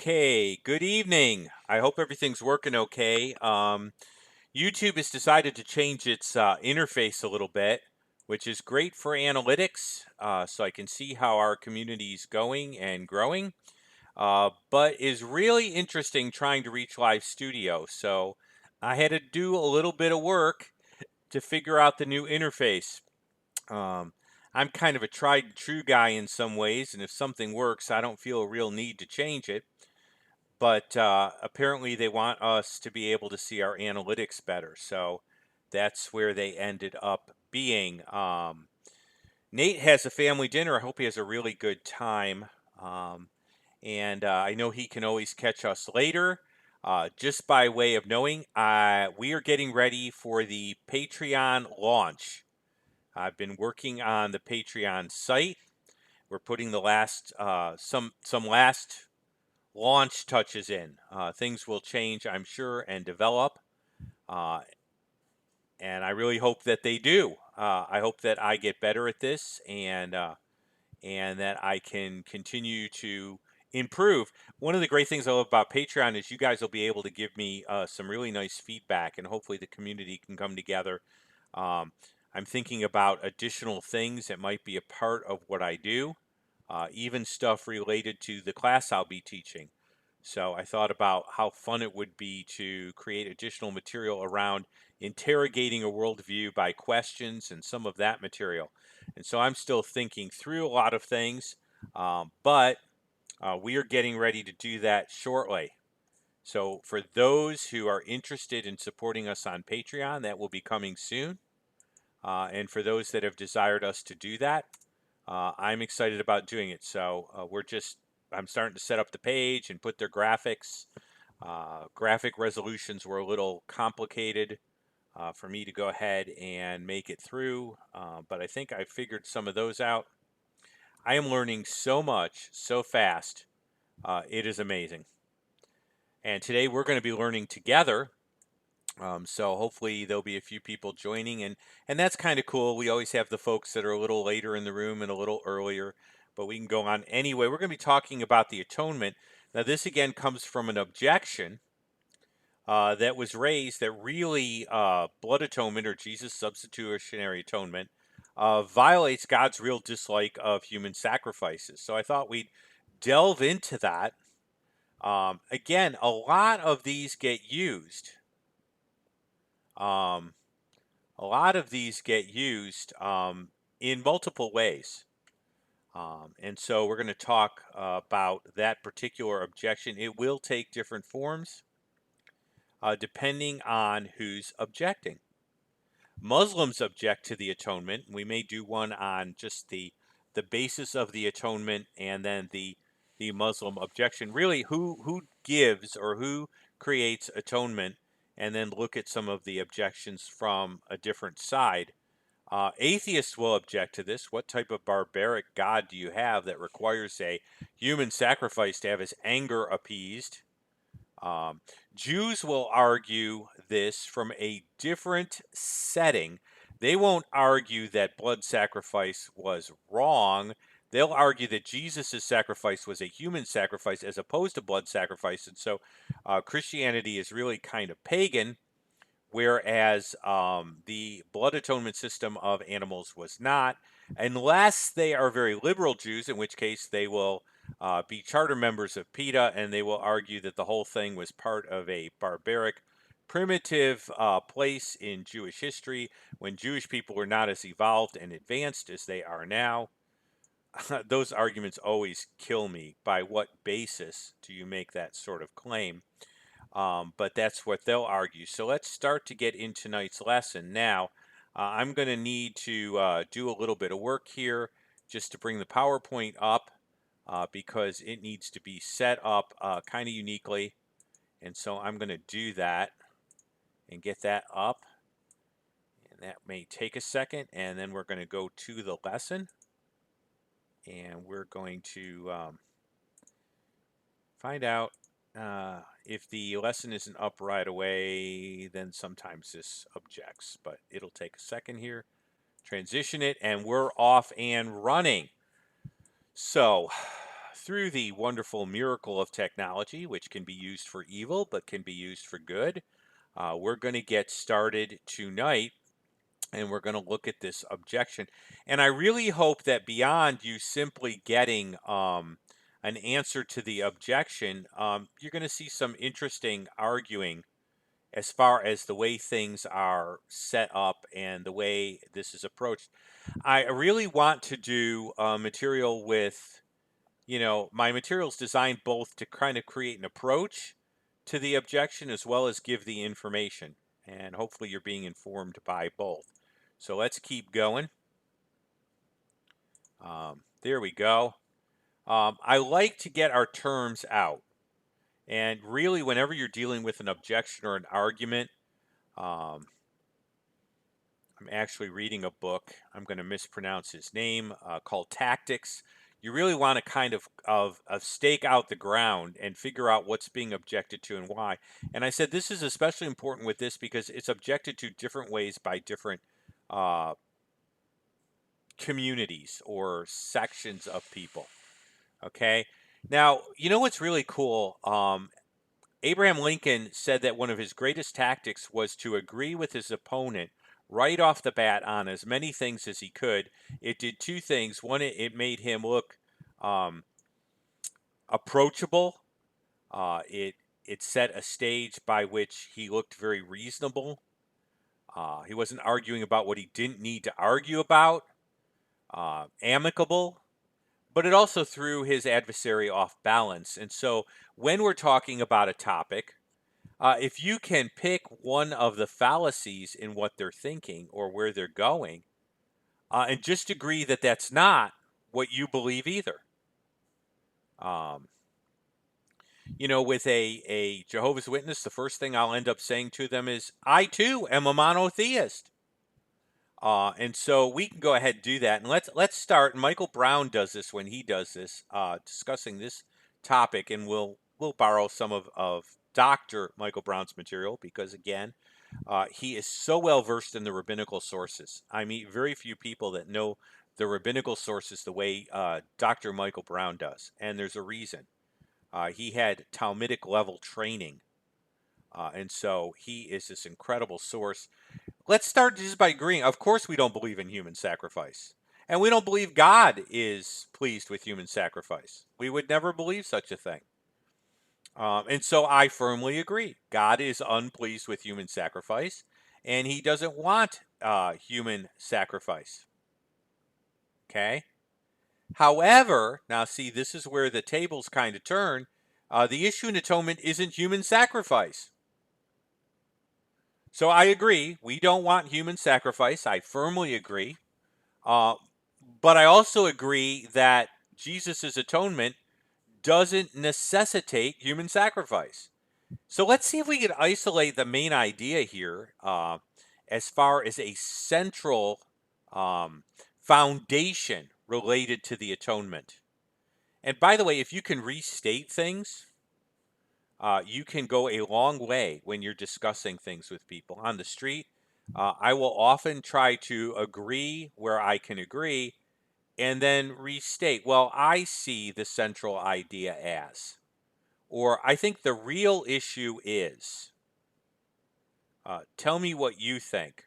Okay, good evening. I hope everything's working okay. YouTube has decided to change its interface a little bit, which is great for analytics, so I can see how our community is going and growing, but is really interesting trying to reach live studio. So I had to do a little bit of work to figure out the new interface. Um, I'm kind of a tried and true guy in some ways, and if something works, I don't feel a real need to change it. But apparently, they want us to be able to see our analytics better. So that's where they ended up being. Nate has a family dinner. I hope he has a really good time. And I know he can always catch us later. Just by way of knowing, we are getting ready for the Patreon launch. I've been working on the Patreon site. We're putting the last some last launch touches in. Things will change, I'm sure, and develop. Uh, and I really hope that they do. I hope that I get better at this and that I can continue to improve. One of the great things I love about Patreon is you guys will be able to give me some really nice feedback, and hopefully the community can come together. Um, I'm thinking about additional things that might be a part of what I do, even stuff related to the class I'll be teaching. So I thought about how fun it would be to create additional material around interrogating a worldview by questions and some of that material. And so I'm still thinking through a lot of things, but we are getting ready to do that shortly. So for those who are interested in supporting us on Patreon, that will be coming soon. And for those that have desired us to do that, I'm excited about doing it. So I'm starting to set up the page and put their graphics. Graphic resolutions were a little complicated for me to go ahead and make it through, but I think I figured some of those out. I am learning so much so fast. It is amazing. And today we're going to be learning together. So hopefully there'll be a few people joining, and that's kind of cool. We always have the folks that are a little later in the room and a little earlier, but we can go on anyway. We're going to be talking about the atonement. Now, this again comes from an objection that was raised that really blood atonement, or Jesus' substitutionary atonement, violates God's real dislike of human sacrifices. So I thought we'd delve into that. Again, a lot of these get used. Um, a lot of these get used in multiple ways. And so we're going to talk about that particular objection. It will take different forms depending on who's objecting. Muslims object to the atonement. We may do one on just the basis of the atonement and then the Muslim objection. Really, who gives or who creates atonement, and then look at some of the objections from a different side. Atheists will object to this. What type of barbaric God do you have that requires a human sacrifice to have his anger appeased? Um, Jews will argue this from a different setting. They won't argue that blood sacrifice was wrong. They'll argue that Jesus' sacrifice was a human sacrifice as opposed to blood sacrifice. And so Christianity is really kind of pagan, whereas the blood atonement system of animals was not, unless they are very liberal Jews, in which case they will be charter members of PETA, and they will argue that the whole thing was part of a barbaric, primitive place in Jewish history when Jewish people were not as evolved and advanced as they are now. Those arguments always kill me. By what basis do you make that sort of claim? But that's what they'll argue. So let's start to get into tonight's lesson. Now, I'm going to need to do a little bit of work here just to bring the PowerPoint up because it needs to be set up kind of uniquely. And so I'm going to do that and get that up. And that may take a second. And then we're going to go to the lesson. And we're going to find out if the lesson isn't up right away, then sometimes this objects, but it'll take a second here. Transition it, and we're off and running. So through the wonderful miracle of technology, which can be used for evil but can be used for good, we're going to get started tonight, and we're going to look at this objection. And I really hope that beyond you simply getting an answer to the objection, you're going to see some interesting arguing as far as the way things are set up and the way this is approached. I really want to do material with, my material's designed both to kind of create an approach to the objection as well as give the information. And hopefully you're being informed by both. So let's keep going. There we go. I like to get our terms out. And really, whenever you're dealing with an objection or an argument, I'm actually reading a book. I'm going to mispronounce his name, called Tactics. You really want to kind of stake out the ground and figure out what's being objected to and why. And I said this is especially important with this because it's objected to different ways by different communities or sections of people. Okay. Now, you know what's really cool? Abraham Lincoln said that one of his greatest tactics was to agree with his opponent right off the bat on as many things as he could. It did two things. One, it made him look approachable. It set a stage by which he looked very reasonable. He wasn't arguing about what he didn't need to argue about. Amicable. But it also threw his adversary off balance. And so when we're talking about a topic, if you can pick one of the fallacies in what they're thinking or where they're going, and just agree that that's not what you believe either. With a Jehovah's Witness, the first thing I'll end up saying to them is, I too am a monotheist. And so we can go ahead and do that. And let's start. Michael Brown does this when he does this, discussing this topic, and we'll borrow some of Dr. Michael Brown's material because again, he is so well versed in the rabbinical sources. I meet very few people that know the rabbinical sources the way Dr. Michael Brown does, and there's a reason. He had Talmudic level training, and so he is this incredible source. Let's start just by agreeing. Of course, we don't believe in human sacrifice. And we don't believe God is pleased with human sacrifice. We would never believe such a thing. And so I firmly agree. God is unpleased with human sacrifice, and he doesn't want human sacrifice. Okay? However, now see, this is where the tables kind of turn. The issue in atonement isn't human sacrifice. So I agree. We don't want human sacrifice. I firmly agree. But I also agree that Jesus' atonement doesn't necessitate human sacrifice. So let's see if we can isolate the main idea here as far as a central foundation related to the atonement. And by the way, if you can restate things, you can go a long way when you're discussing things with people on the street. I will often try to agree where I can agree and then restate, well, I see the central idea as, or I think the real issue is. Tell me what you think.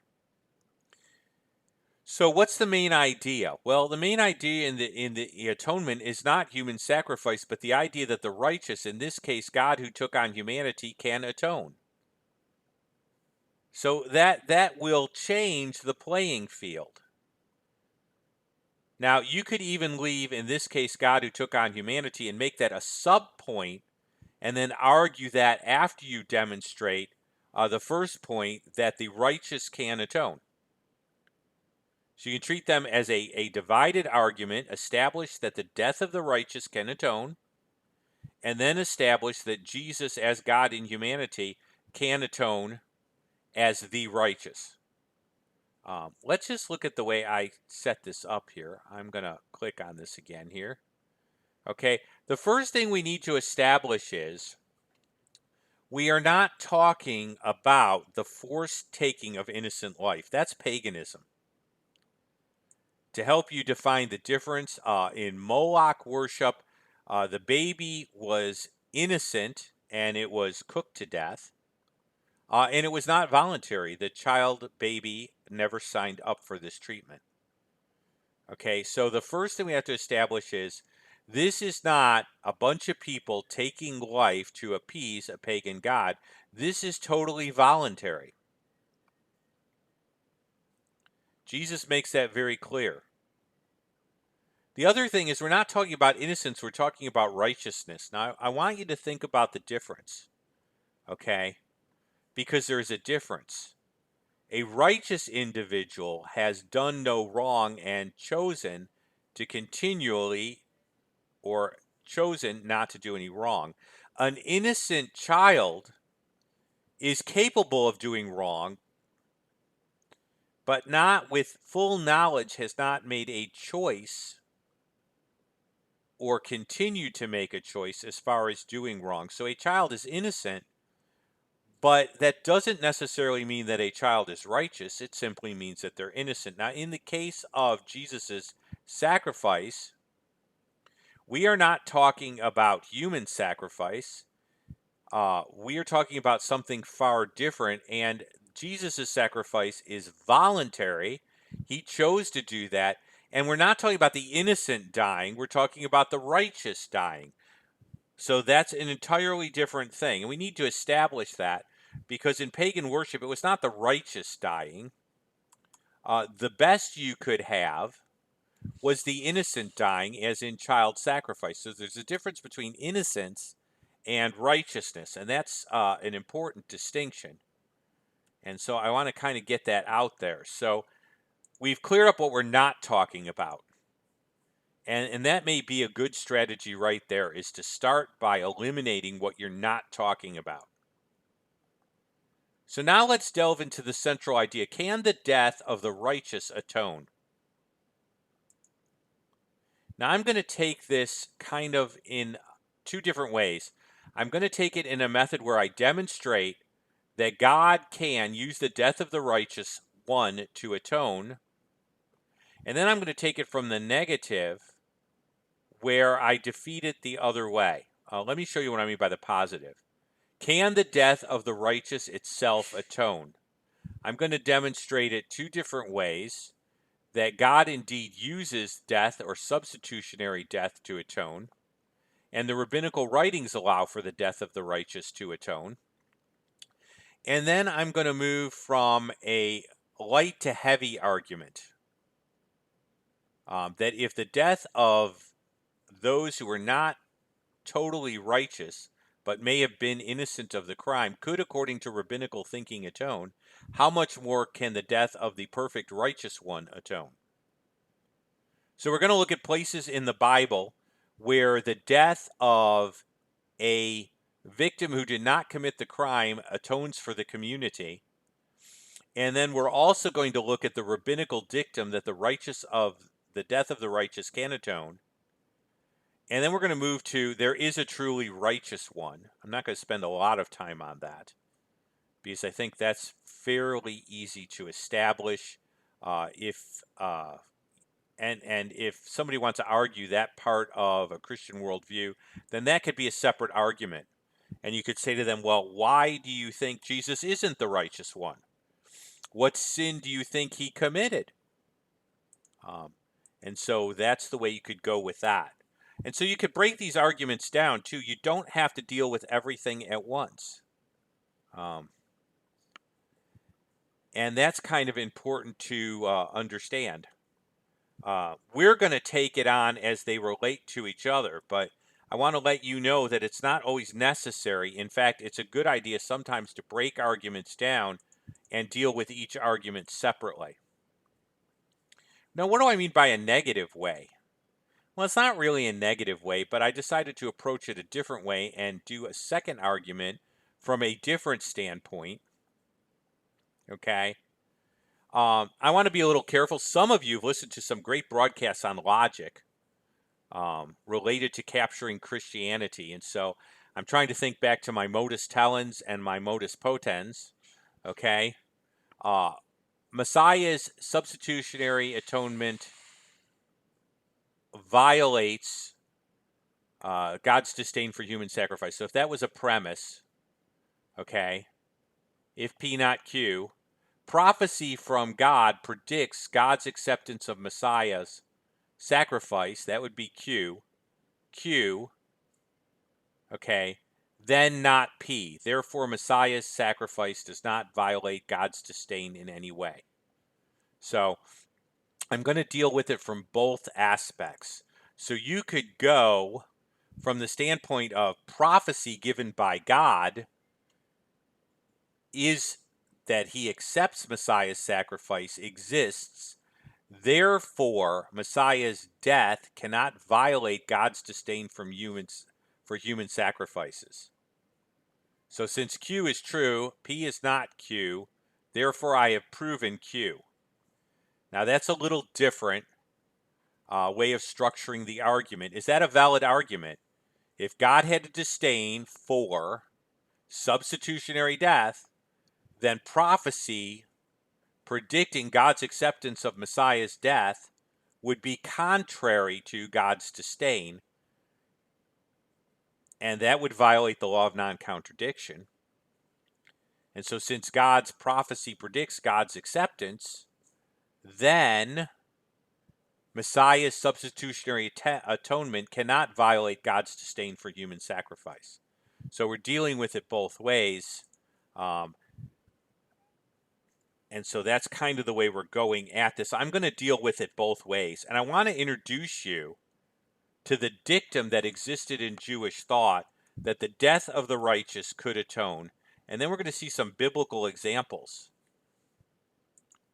So what's the main idea? Well, the main idea in the atonement is not human sacrifice, but the idea that the righteous, in this case God who took on humanity, can atone. So that will change the playing field. Now, you could even leave, in this case, God who took on humanity, and make that a sub-point, and then argue that after you demonstrate the first point, that the righteous can atone. So you can treat them as a divided argument, establish that the death of the righteous can atone, and then establish that Jesus as God in humanity can atone as the righteous. Let's just look at the way I set this up here. I'm going to click on this again here. Okay, the first thing we need to establish is we are not talking about the forced taking of innocent life. That's paganism. To help you define the difference in Moloch worship, The baby was innocent and it was cooked to death. And it was not voluntary. The child baby never signed up for this treatment. Okay, so the first thing we have to establish is this is not a bunch of people taking life to appease a pagan god. This is totally voluntary. Jesus makes that very clear. The other thing is we're not talking about innocence, we're talking about righteousness. Now, I want you to think about the difference, okay? Because there's a difference. A righteous individual has done no wrong and chosen to continually or chosen not to do any wrong. An innocent child is capable of doing wrong, but not with full knowledge, has not made a choice or continue to make a choice as far as doing wrong. So a child is innocent, but that doesn't necessarily mean that a child is righteous. It simply means that they're innocent. Now, in the case of Jesus's sacrifice, we are not talking about human sacrifice. We are talking about something far different, and Jesus' sacrifice is voluntary. He chose to do that. And we're not talking about the innocent dying, we're talking about the righteous dying. So that's an entirely different thing. And we need to establish that because in pagan worship, it was not the righteous dying. The best you could have was the innocent dying, as in child sacrifice. So there's a difference between innocence and righteousness, and that's an important distinction. And so I want to kind of get that out there. So we've cleared up what we're not talking about. And that may be a good strategy right there, is to start by eliminating what you're not talking about. So now let's delve into the central idea. Can the death of the righteous atone? Now I'm going to take this kind of in two different ways. I'm going to take it in a method where I demonstrate that God can use the death of the righteous one to atone. And then I'm going to take it from the negative, where I defeat it the other way. Let me show you what I mean by the positive. Can the death of the righteous itself atone? I'm going to demonstrate it two different ways, that God indeed uses death or substitutionary death to atone, and the rabbinical writings allow for the death of the righteous to atone. And then I'm going to move from a light to heavy argument, that if the death of those who are not totally righteous but may have been innocent of the crime could, according to rabbinical thinking, atone, how much more can the death of the perfect righteous one atone? So we're going to look at places in the Bible where the death of a victim who did not commit the crime atones for the community. And then we're also going to look at the rabbinical dictum that the death of the righteous can atone. And then we're going to move to there is a truly righteous one. I'm not going to spend a lot of time on that because I think that's fairly easy to establish. If somebody wants to argue that part of a Christian worldview, then that could be a separate argument. And you could say to them, well, why do you think Jesus isn't the righteous one? What sin do you think he committed? And so that's the way you could go with that. And so you could break these arguments down too. You don't have to deal with everything at once. And that's kind of important to understand. We're going to take it on as they relate to each other, but I want to let you know that it's not always necessary. In fact, it's a good idea sometimes to break arguments down and deal with each argument separately. Now, what do I mean by a negative way? Well, it's not really a negative way, but I decided to approach it a different way and do a second argument from a different standpoint. Okay? I want to be a little careful. Some of you have listened to some great broadcasts on logic related to capturing Christianity. And so I'm trying to think back to my modus talens and my modus potens. Okay? Messiah's substitutionary atonement violates God's disdain for human sacrifice. So if that was a premise, okay, if P not Q, prophecy from God predicts God's acceptance of Messiah's sacrifice. That would be Q. Q, okay, then not P. Therefore, Messiah's sacrifice does not violate God's disdain in any way. So I'm going to deal with it from both aspects. So you could go from the standpoint of prophecy given by God is that he accepts Messiah's sacrifice exists. Therefore, Messiah's death cannot violate God's disdain for human sacrifices. So since Q is true, P is not Q, therefore I have proven Q. Now that's a little different way of structuring the argument. Is that a valid argument? If God had a disdain for substitutionary death, then prophecy predicting God's acceptance of Messiah's death would be contrary to God's disdain, and that would violate the law of non-contradiction. And so since God's prophecy predicts God's acceptance, then Messiah's substitutionary atonement cannot violate God's disdain for human sacrifice. So we're dealing with it both ways. And so that's kind of the way we're going at this. I'm going to deal with it both ways. And I want to introduce you to the dictum that existed in Jewish thought that the death of the righteous could atone. And then we're going to see some biblical examples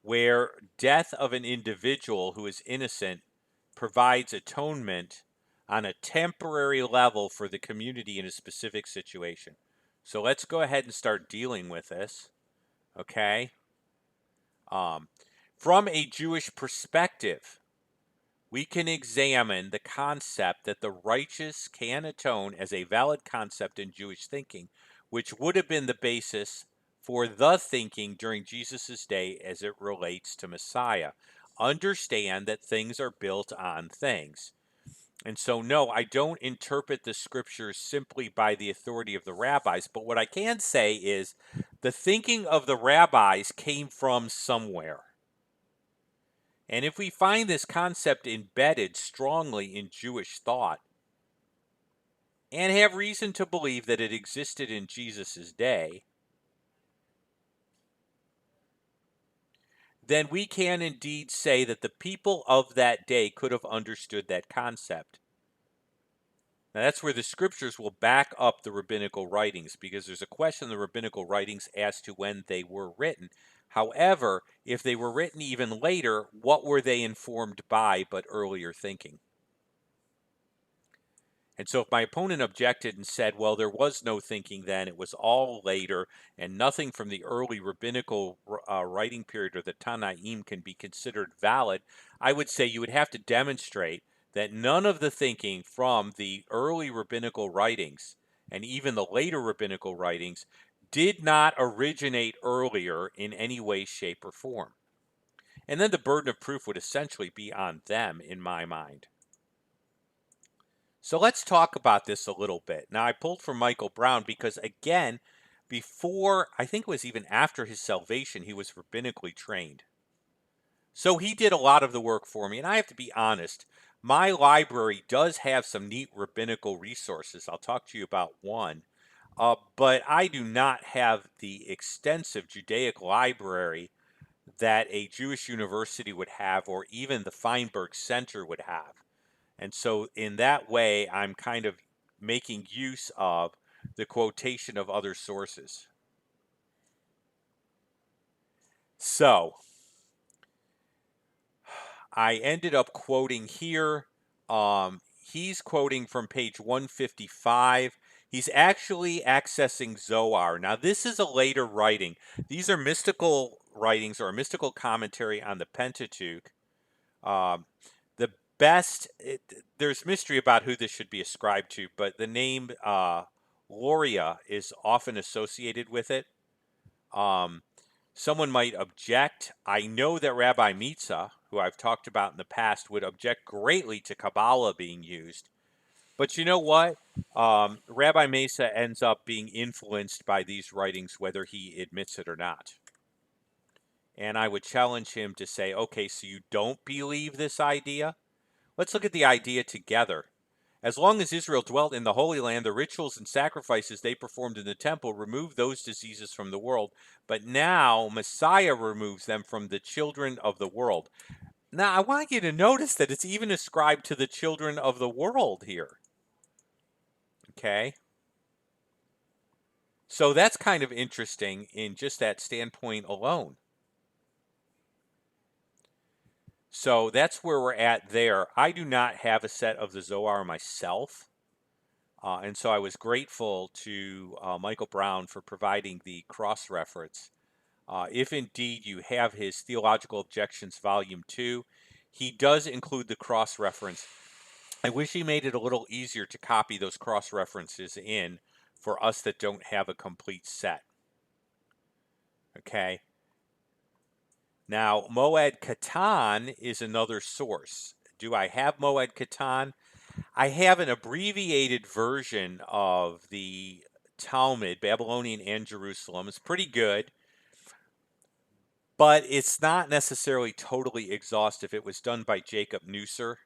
where death of an individual who is innocent provides atonement on a temporary level for the community in a specific situation. So let's go ahead and start dealing with this, okay? From a Jewish perspective, we can examine the concept that the righteous can atone as a valid concept in Jewish thinking, which would have been the basis for the thinking during Jesus' day as it relates to Messiah. Understand that things are built on things. And so, no, I don't interpret the scriptures simply by the authority of the rabbis, but what I can say is the thinking of the rabbis came from somewhere. And if we find this concept embedded strongly in Jewish thought and have reason to believe that it existed in Jesus' day, then we can indeed say that the people of that day could have understood that concept. Now that's where the scriptures will back up the rabbinical writings, because there's a question in the rabbinical writings as to when they were written. However, if they were written even later, what were they informed by but earlier thinking? And so if my opponent objected and said, well, there was no thinking then, it was all later, and nothing from the early rabbinical writing period or the Tanaim can be considered valid, I would say you would have to demonstrate that none of the thinking from the early rabbinical writings and even the later rabbinical writings did not originate earlier in any way, shape, or form. And then the burden of proof would essentially be on them, in my mind. So let's talk about this a little bit. Now, I pulled from Michael Brown because, again, before, I think it was even after his salvation, he was rabbinically trained. So he did a lot of the work for me. And I have to be honest, my library does have some neat rabbinical resources. I'll talk to you about one. But I do not have the extensive Judaic library that a Jewish university would have, or even the Feinberg Center would have. And so in that way, I'm kind of making use of the quotation of other sources. So I ended up quoting here. He's quoting from page 155. He's actually accessing Zohar. Now, this is a later writing. These are mystical writings or a mystical commentary on the Pentateuch. The best, there's mystery about who this should be ascribed to, but the name Loria is often associated with it. Someone might object. I know that Rabbi Mitzah, who I've talked about in the past, would object greatly to Kabbalah being used. But you know what? Rabbi Mesa ends up being influenced by these writings, whether he admits it or not. And I would challenge him to say, okay, so you don't believe this idea? Let's look at the idea together. As long as Israel dwelt in the Holy Land, the rituals and sacrifices they performed in the temple removed those diseases from the world. But now Messiah removes them from the children of the world. Now, I want you to notice that it's even ascribed to the children of the world here. Okay? So that's kind of interesting in just that standpoint alone. So that's where we're at there. I do not have a set of the Zohar myself. And so I was grateful to Michael Brown for providing the cross reference. If indeed you have his Theological Objections, Volume 2, he does include the cross reference. I wish he made it a little easier to copy those cross references in for us that don't have a complete set. Okay. Now, Moed Katan is another source. Do I have Moed Katan? I have an abbreviated version of the Talmud, Babylonian and Jerusalem. It's pretty good, but it's not necessarily totally exhaustive. It was done by Jacob Neusser,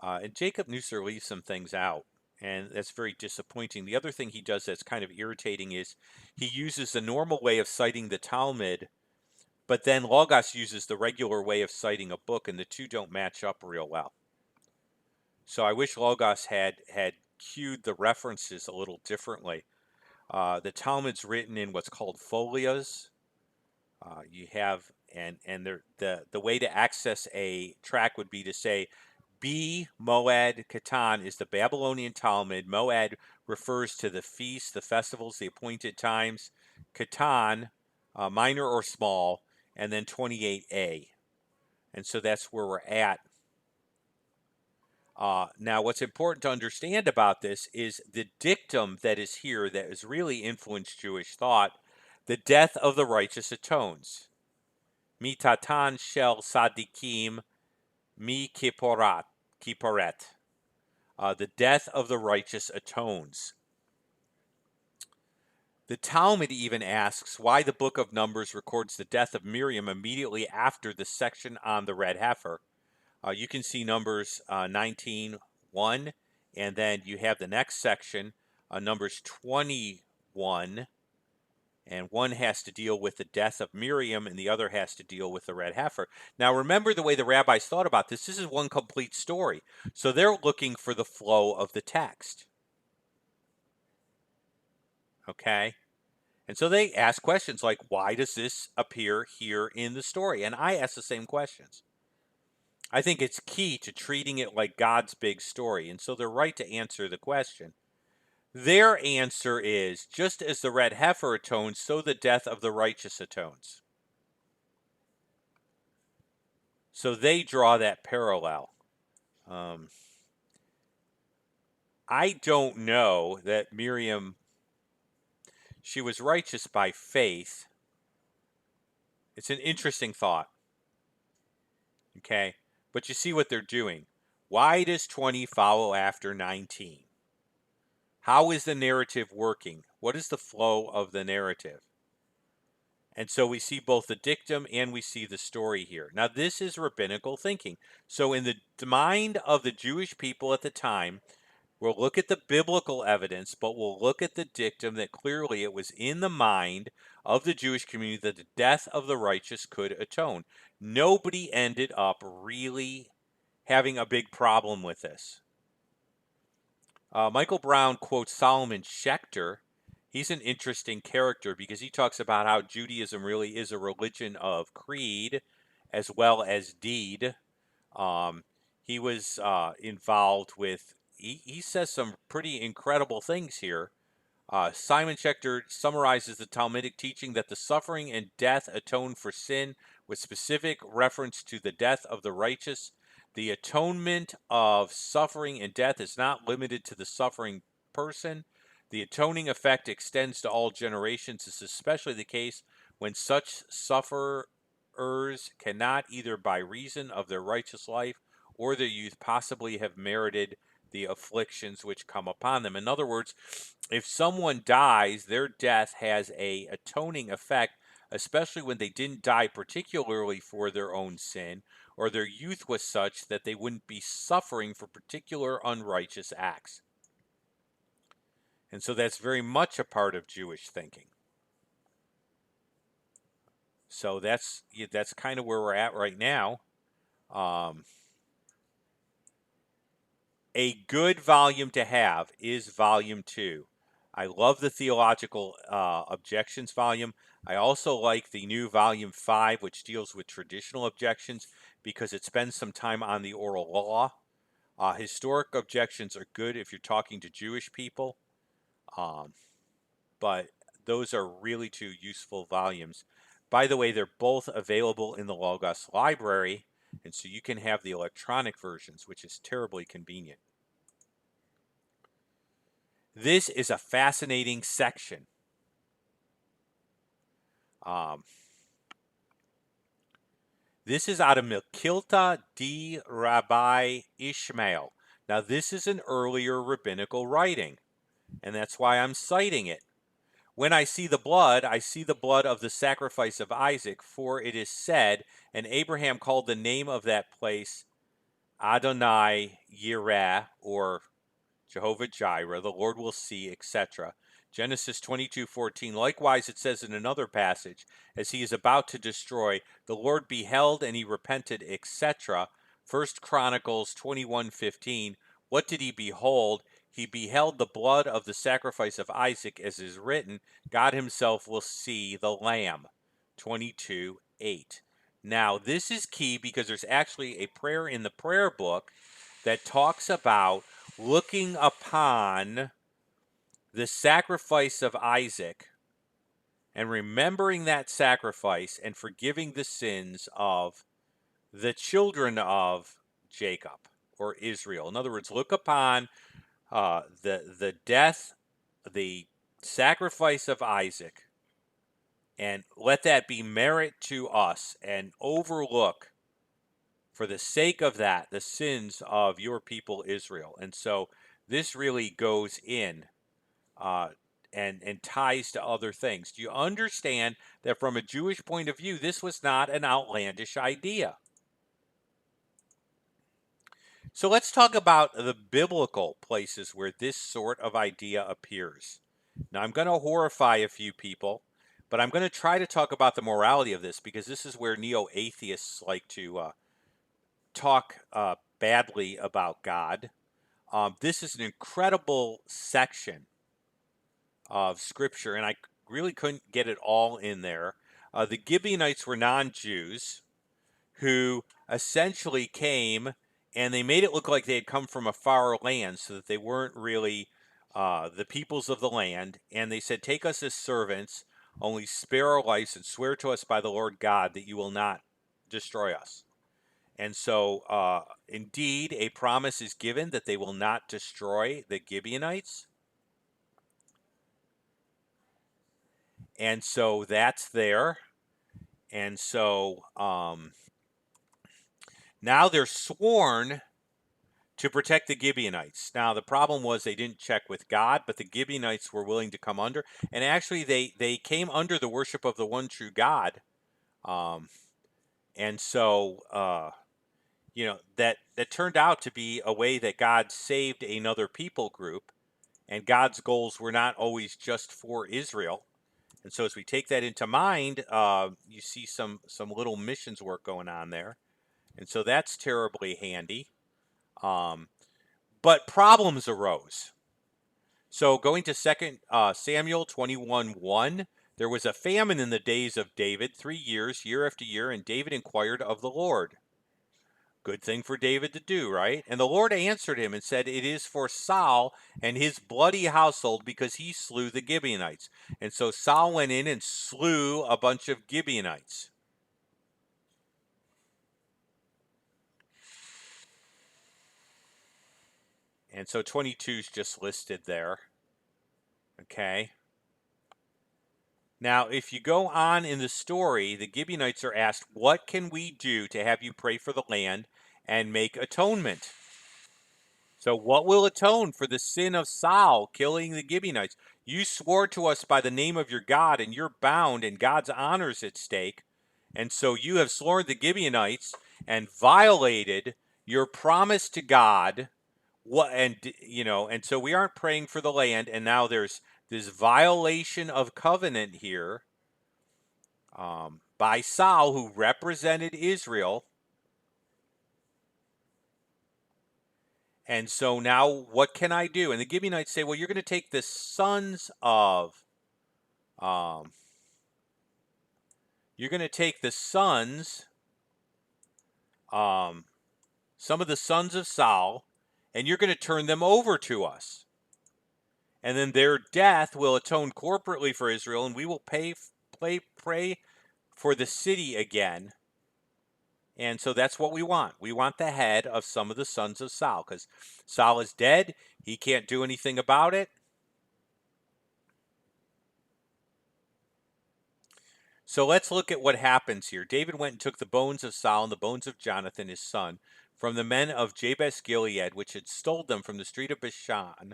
and Jacob Neusser leaves some things out, and that's very disappointing. The other thing he does that's kind of irritating is he uses the normal way of citing the Talmud, but then Logos uses the regular way of citing a book, and the two don't match up real well. So I wish Logos had cued the references a little differently. The Talmud's written in what's called folios. You have the way to access a track would be to say B Moed Katan is the Babylonian Talmud. Moed refers to the feasts, the festivals, the appointed times. Katan, minor or small, and then 28a. And so that's where we're at. Now, what's important to understand about this is the dictum that is here that has really influenced Jewish thought. The death of the righteous atones. Mitatan shel sadikim mi kipporet. The death of the righteous atones. The Talmud even asks why the book of Numbers records the death of Miriam immediately after the section on the red heifer. You can see Numbers 19:1, and then you have the next section, Numbers 21, and one has to deal with the death of Miriam, and the other has to deal with the red heifer. Now, remember the way the rabbis thought about this. This is one complete story. So they're looking for the flow of the text. Okay? And so they ask questions like, why does this appear here in the story? And I ask the same questions. I think it's key to treating it like God's big story. And so they're right to answer the question. Their answer is, just as the red heifer atones, so the death of the righteous atones. So they draw that parallel. I don't know that Miriam, she was righteous by faith. It's an interesting thought. Okay? But you see what they're doing. Why does 20 follow after 19? How is the narrative working? What is the flow of the narrative? And so we see both the dictum and we see the story here. Now, this is rabbinical thinking. So in the mind of the Jewish people at the time, we'll look at the biblical evidence, but we'll look at the dictum that clearly it was in the mind of the Jewish community that the death of the righteous could atone. Nobody ended up really having a big problem with this. Michael Brown quotes Solomon Schechter. He's an interesting character because he talks about how Judaism really is a religion of creed as well as deed. He was involved with, he says some pretty incredible things here. Simon Schechter summarizes the Talmudic teaching that the suffering and death atone for sin with specific reference to the death of the righteous. The atonement of suffering and death is not limited to the suffering person. The atoning effect extends to all generations. This is especially the case when such sufferers cannot, either by reason of their righteous life or their youth, possibly have merited the afflictions which come upon them. In other words, if someone dies, their death has a atoning effect, especially when they didn't die particularly for their own sin, or their youth was such that they wouldn't be suffering for particular unrighteous acts. And so that's very much a part of Jewish thinking. So that's kind of where we're at right now. A good volume to have is volume 2. I love the theological objections volume. I also like the new volume 5, which deals with traditional objections because it spends some time on the oral law. Historic objections are good if you're talking to Jewish people, but those are really two useful volumes. By the way, they're both available in the Logos library, and so you can have the electronic versions, which is terribly convenient. This is a fascinating section. This is out of Milkilta di Rabbi Ishmael. Now, this is an earlier rabbinical writing, and that's why I'm citing it. When I see the blood of the sacrifice of Isaac, for it is said, and Abraham called the name of that place Adonai Yireh, or Jehovah Jireh, the Lord will see, etc. Genesis 22:14. Likewise, it says in another passage, as he is about to destroy, the Lord beheld and he repented, etc. 1 Chronicles 21:15. What did he behold? He beheld the blood of the sacrifice of Isaac, as is written, God himself will see the lamb. 22:8. Now, this is key because there's actually a prayer in the prayer book that talks about looking upon the sacrifice of Isaac and remembering that sacrifice and forgiving the sins of the children of Jacob or Israel. In other words, look upon the death, the sacrifice of Isaac, and let that be merit to us, and overlook, for the sake of that, the sins of your people Israel. And so this really goes in and ties to other things. Do you understand that from a Jewish point of view, this was not an outlandish idea? So let's talk about the biblical places where this sort of idea appears. Now, I'm going to horrify a few people, but I'm going to try to talk about the morality of this, because this is where neo-atheists like to talk badly about God. This is an incredible section of Scripture, and I really couldn't get it all in there. The Gibeonites were non-Jews who essentially came, and they made it look like they had come from a far land, so that they weren't really the peoples of the land. And they said, take us as servants, only spare our lives, and swear to us by the Lord God that you will not destroy us. And so, indeed, a promise is given that they will not destroy the Gibeonites. And so that's there. And so now they're sworn to protect the Gibeonites. Now, the problem was they didn't check with God, but the Gibeonites were willing to come under. And actually, they came under the worship of the one true God. And so, that turned out to be a way that God saved another people group. And God's goals were not always just for Israel. And so as we take that into mind, you see some little missions work going on there. And so that's terribly handy. But problems arose. So going to 2 Samuel 21:1, there was a famine in the days of David, 3 years, year after year, and David inquired of the Lord. Good thing for David to do, right? And the Lord answered him and said, it is for Saul and his bloody household, because he slew the Gibeonites. And so Saul went in and slew a bunch of Gibeonites. And so 22 is just listed there. Okay. Now, if you go on in the story, the Gibeonites are asked, what can we do to have you pray for the land and make atonement? So what will atone for the sin of Saul killing the Gibeonites? You swore to us by the name of your God, and you're bound, and God's honor is at stake. And so you have slaughtered the Gibeonites and violated your promise to God. And so we aren't praying for the land, and now there's this violation of covenant here by Saul, who represented Israel. And so now what can I do? And the Gibeonites say, well, you're going to take the sons of, um, you're going to take the sons, some of the sons of Saul, and you're going to turn them over to us. And then their death will atone corporately for Israel, and we will pray for the city again. And so that's what we want. We want the head of some of the sons of Saul, because Saul is dead. He can't do anything about it. So let's look at what happens here. David went and took the bones of Saul and the bones of Jonathan, his son, from the men of Jabesh Gilead, which had stole them from the street of Bashan.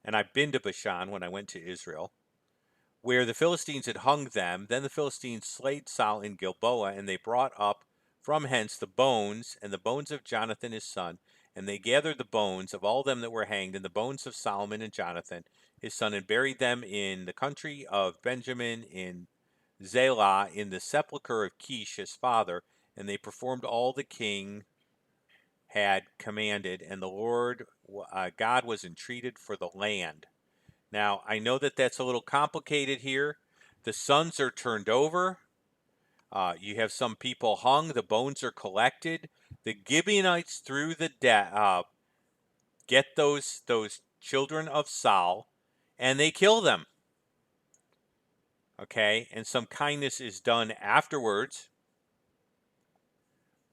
And I've been to Bashan when I went to Israel, where the Philistines had hung them. Then the Philistines slayed Saul in Gilboa, and they brought up from hence the bones and the bones of Jonathan his son. And they gathered the bones of all them that were hanged, and the bones of Solomon and Jonathan his son, and buried them in the country of Benjamin in Zelah, in the sepulchre of Kish his father. And they performed all the king had commanded, and the Lord God was entreated for the land. Now, I know that that's a little complicated here. The sons are turned over. You have some people hung. The bones are collected. The Gibeonites, through the get those children of Saul, and they kill them. Okay, and some kindness is done afterwards.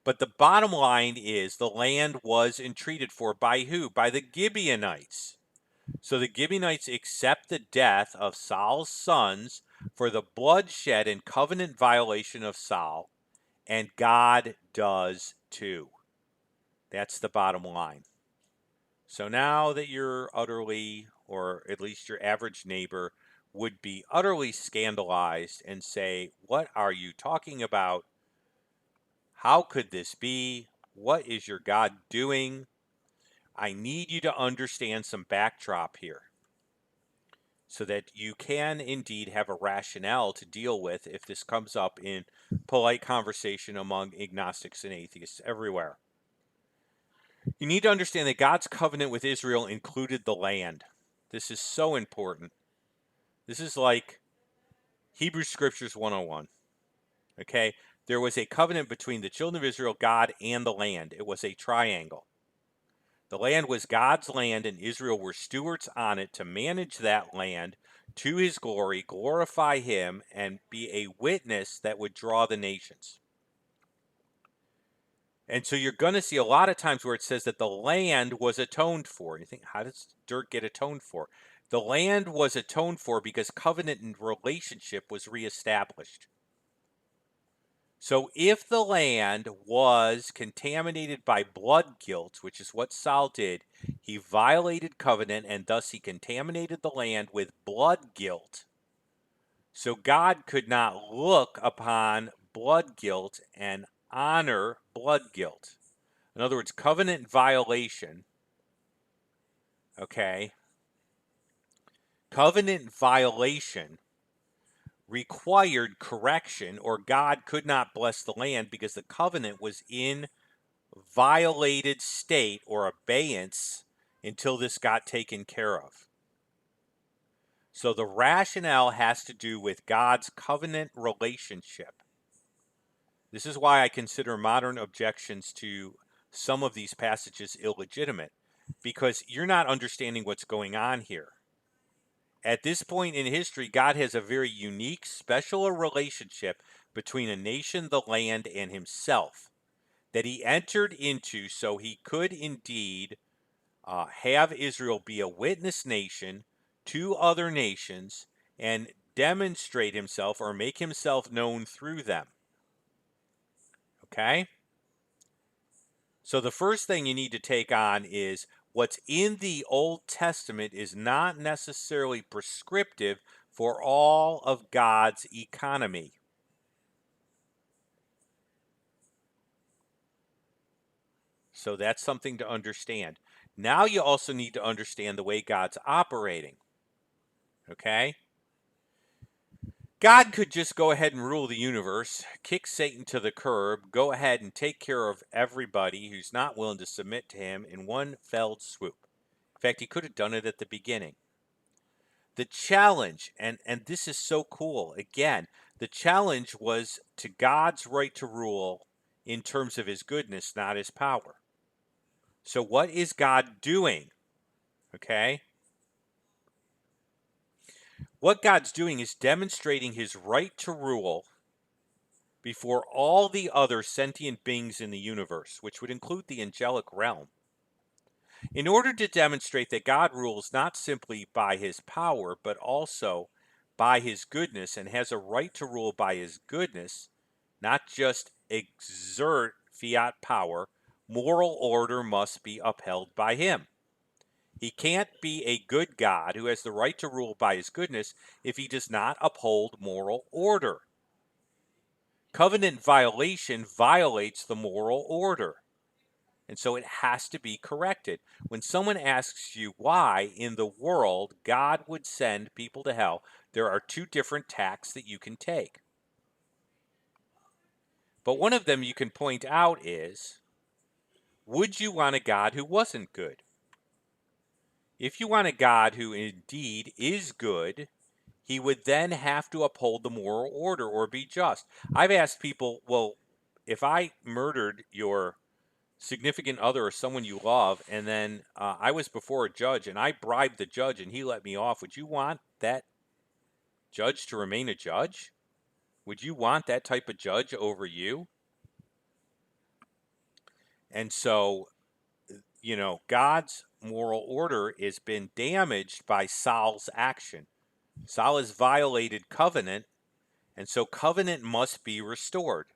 But the bottom line is the land was entreated for by who? By the Gibeonites. So the Gibeonites accept the death of Saul's sons for the bloodshed and covenant violation of Saul, and God does too. That's the bottom line. So now that you're utterly, or at least your average neighbor, would be utterly scandalized and say, what are you talking about? How could this be? What is your God doing? I need you to understand some backdrop here so that you can indeed have a rationale to deal with if this comes up in polite conversation among agnostics and atheists everywhere. You need to understand that God's covenant with Israel included the land. This is so important. This is like Hebrew Scriptures 101. Okay? There was a covenant between the children of Israel, God, and the land. It was a triangle. The land was God's land, and Israel were stewards on it to manage that land to his glory, glorify him, and be a witness that would draw the nations. And so you're going to see a lot of times where it says that the land was atoned for. You think, how does dirt get atoned for? The land was atoned for because covenant and relationship was reestablished. So if the land was contaminated by blood guilt, which is what Saul did, he violated covenant, and thus he contaminated the land with blood guilt. So God could not look upon blood guilt and honor blood guilt. In other words, covenant violation, okay? Covenant violation required correction, or God could not bless the land because the covenant was in violated state or abeyance until this got taken care of. So the rationale has to do with God's covenant relationship. This is why I consider modern objections to some of these passages illegitimate, because you're not understanding what's going on here. At this point in history, God has a very unique, special relationship between a nation, the land, and himself that he entered into so he could indeed have Israel be a witness nation to other nations and demonstrate himself or make himself known through them. Okay? So the first thing you need to take on is, what's in the Old Testament is not necessarily prescriptive for all of God's economy. So that's something to understand. Now you also need to understand the way God's operating. Okay? God could just go ahead and rule the universe, kick Satan to the curb, go ahead and take care of everybody who's not willing to submit to him in one fell swoop. In fact, he could have done it at the beginning. The challenge, and this is so cool, again, the challenge was to God's right to rule in terms of his goodness, not his power. So what is God doing? Okay? What God's doing is demonstrating his right to rule before all the other sentient beings in the universe, which would include the angelic realm. In order to demonstrate that God rules not simply by his power, but also by his goodness and has a right to rule by his goodness, not just exert fiat power, moral order must be upheld by him. He can't be a good God who has the right to rule by his goodness if he does not uphold moral order. Covenant violation violates the moral order. And so it has to be corrected. When someone asks you why in the world God would send people to hell, there are two different tacks that you can take. But one of them you can point out is, would you want a God who wasn't good? If you want a God who indeed is good, he would then have to uphold the moral order or be just. I've asked people, well, if I murdered your significant other or someone you love, and then I was before a judge and I bribed the judge and he let me off, would you want that judge to remain a judge? Would you want that type of judge over you? And so, God's moral order has been damaged by Saul's action. Saul has violated covenant, and so covenant must be restored.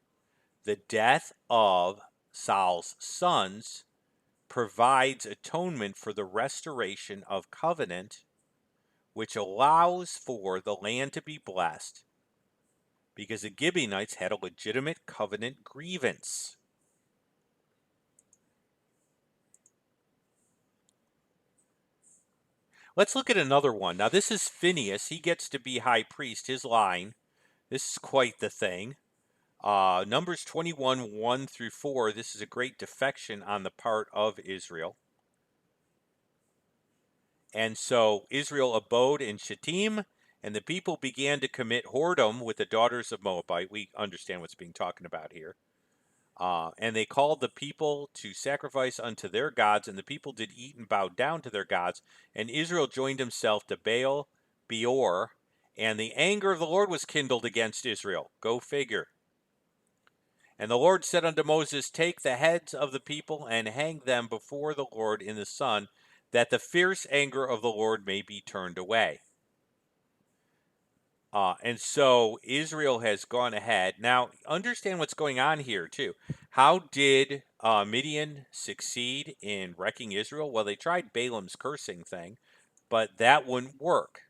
The death of Saul's sons provides atonement for the restoration of covenant, which allows for the land to be blessed because the Gibeonites had a legitimate covenant grievance. Let's look at another one. Now, this is Phineas. He gets to be high priest, his line. This is quite the thing. Numbers 21, 1 through 4. This is a great defection on the part of Israel. And so Israel abode in Shittim, and the people began to commit whoredom with the daughters of Moabite. We understand what's being talked about here. And they called the people to sacrifice unto their gods, and the people did eat and bow down to their gods. And Israel joined himself to Baal Beor, and the anger of the Lord was kindled against Israel. Go figure. And the Lord said unto Moses, take the heads of the people and hang them before the Lord in the sun, that the fierce anger of the Lord may be turned away. And so Israel has gone ahead. Now, understand what's going on here, too. How did Midian succeed in wrecking Israel? Well, they tried Balaam's cursing thing, but that wouldn't work.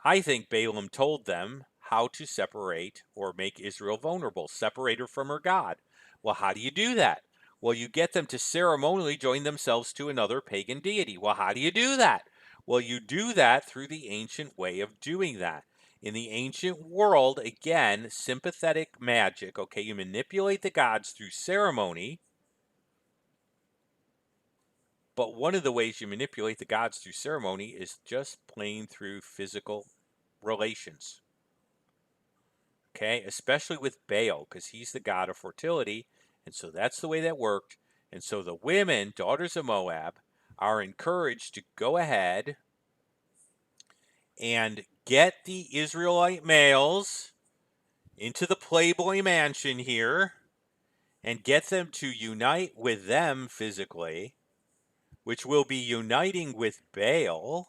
I think Balaam told them how to separate or make Israel vulnerable, separate her from her God. Well, how do you do that? Well, you get them to ceremonially join themselves to another pagan deity. Well, how do you do that? Well, you do that through the ancient way of doing that. In the ancient world, again, sympathetic magic, okay, you manipulate the gods through ceremony, but one of the ways you manipulate the gods through ceremony is just plain through physical relations. Okay, especially with Baal, because he's the god of fertility, and so that's the way that worked. And so the women, daughters of Moab, are encouraged to go ahead and get the Israelite males into the Playboy mansion here and get them to unite with them physically, which will be uniting with Baal,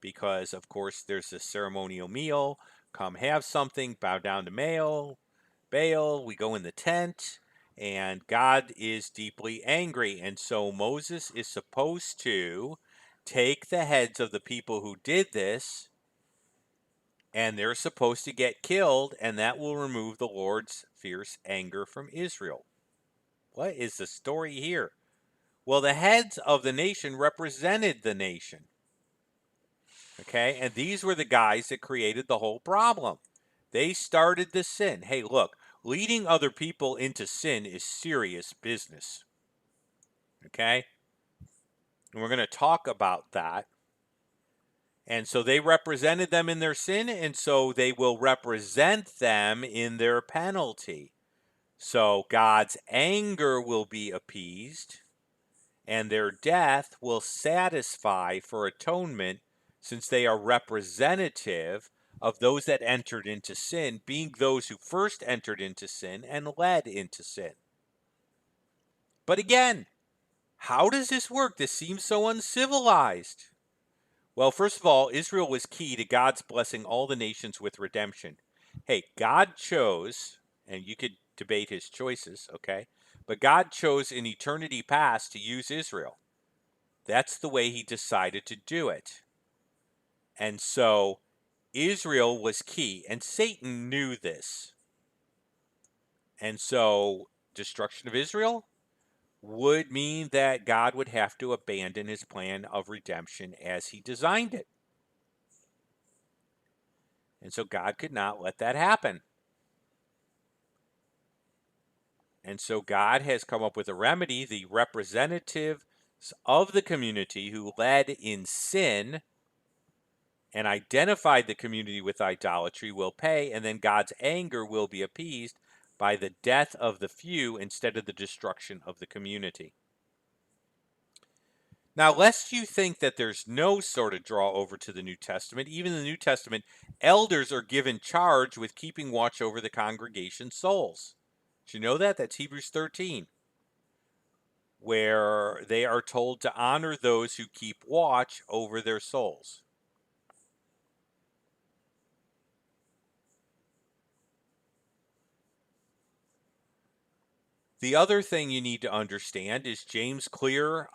because of course there's a ceremonial meal. Come have something, bow down to Baal, we go in the tent, and God is deeply angry. And so Moses is supposed to take the heads of the people who did this, and they're supposed to get killed, and that will remove the Lord's fierce anger from Israel. What is the story here? Well, the heads of the nation represented the nation. Okay, and these were the guys that created the whole problem. They started the sin. Hey, look, leading other people into sin is serious business. Okay, and we're going to talk about that. And so they represented them in their sin, and so they will represent them in their penalty. So God's anger will be appeased, and their death will satisfy for atonement, since they are representative of those that entered into sin, being those who first entered into sin and led into sin. But again, how does this work? This seems so uncivilized. Well, first of all, Israel was key to God's blessing all the nations with redemption. Hey, God chose, and you could debate his choices, okay? But God chose in eternity past to use Israel. That's the way he decided to do it. And so Israel was key, and Satan knew this. And so destruction of Israel would mean that God would have to abandon his plan of redemption as he designed it. And so God could not let that happen. And so God has come up with a remedy. The representatives of the community who led in sin and identified the community with idolatry will pay, and then God's anger will be appeased by the death of the few instead of the destruction of the community. Now, lest you think that there's no sort of draw over to the New Testament, even in the New Testament, elders are given charge with keeping watch over the congregation's souls. Did you know that? That's Hebrews 13, where they are told to honor those who keep watch over their souls. The other thing you need to understand is James' clear,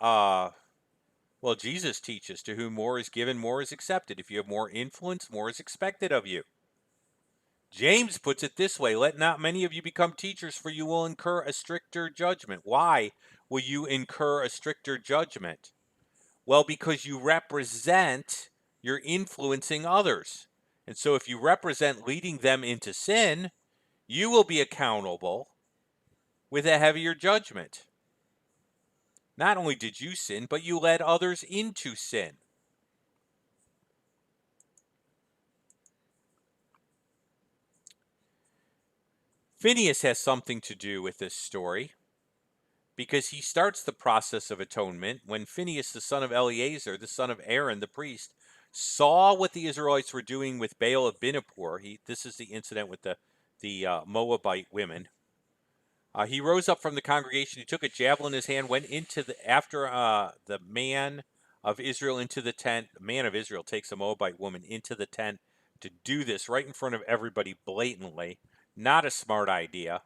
Jesus teaches, to whom more is given, more is accepted. If you have more influence, more is expected of you. James puts it this way: let not many of you become teachers, for you will incur a stricter judgment. Why will you incur a stricter judgment? Well, because you represent, you're influencing others. And so if you represent leading them into sin, you will be accountable with a heavier judgment. Not only did you sin, but you led others into sin. Phineas has something to do with this story, because he starts the process of atonement when Phineas, the son of Eleazar, the son of Aaron, the priest, saw what the Israelites were doing with Baal of Binapur. This is the incident with the Moabite women. He rose up from the congregation. He took a javelin in his hand, went into after the man of Israel into the tent. The man of Israel takes a Moabite woman into the tent to do this right in front of everybody blatantly. Not a smart idea.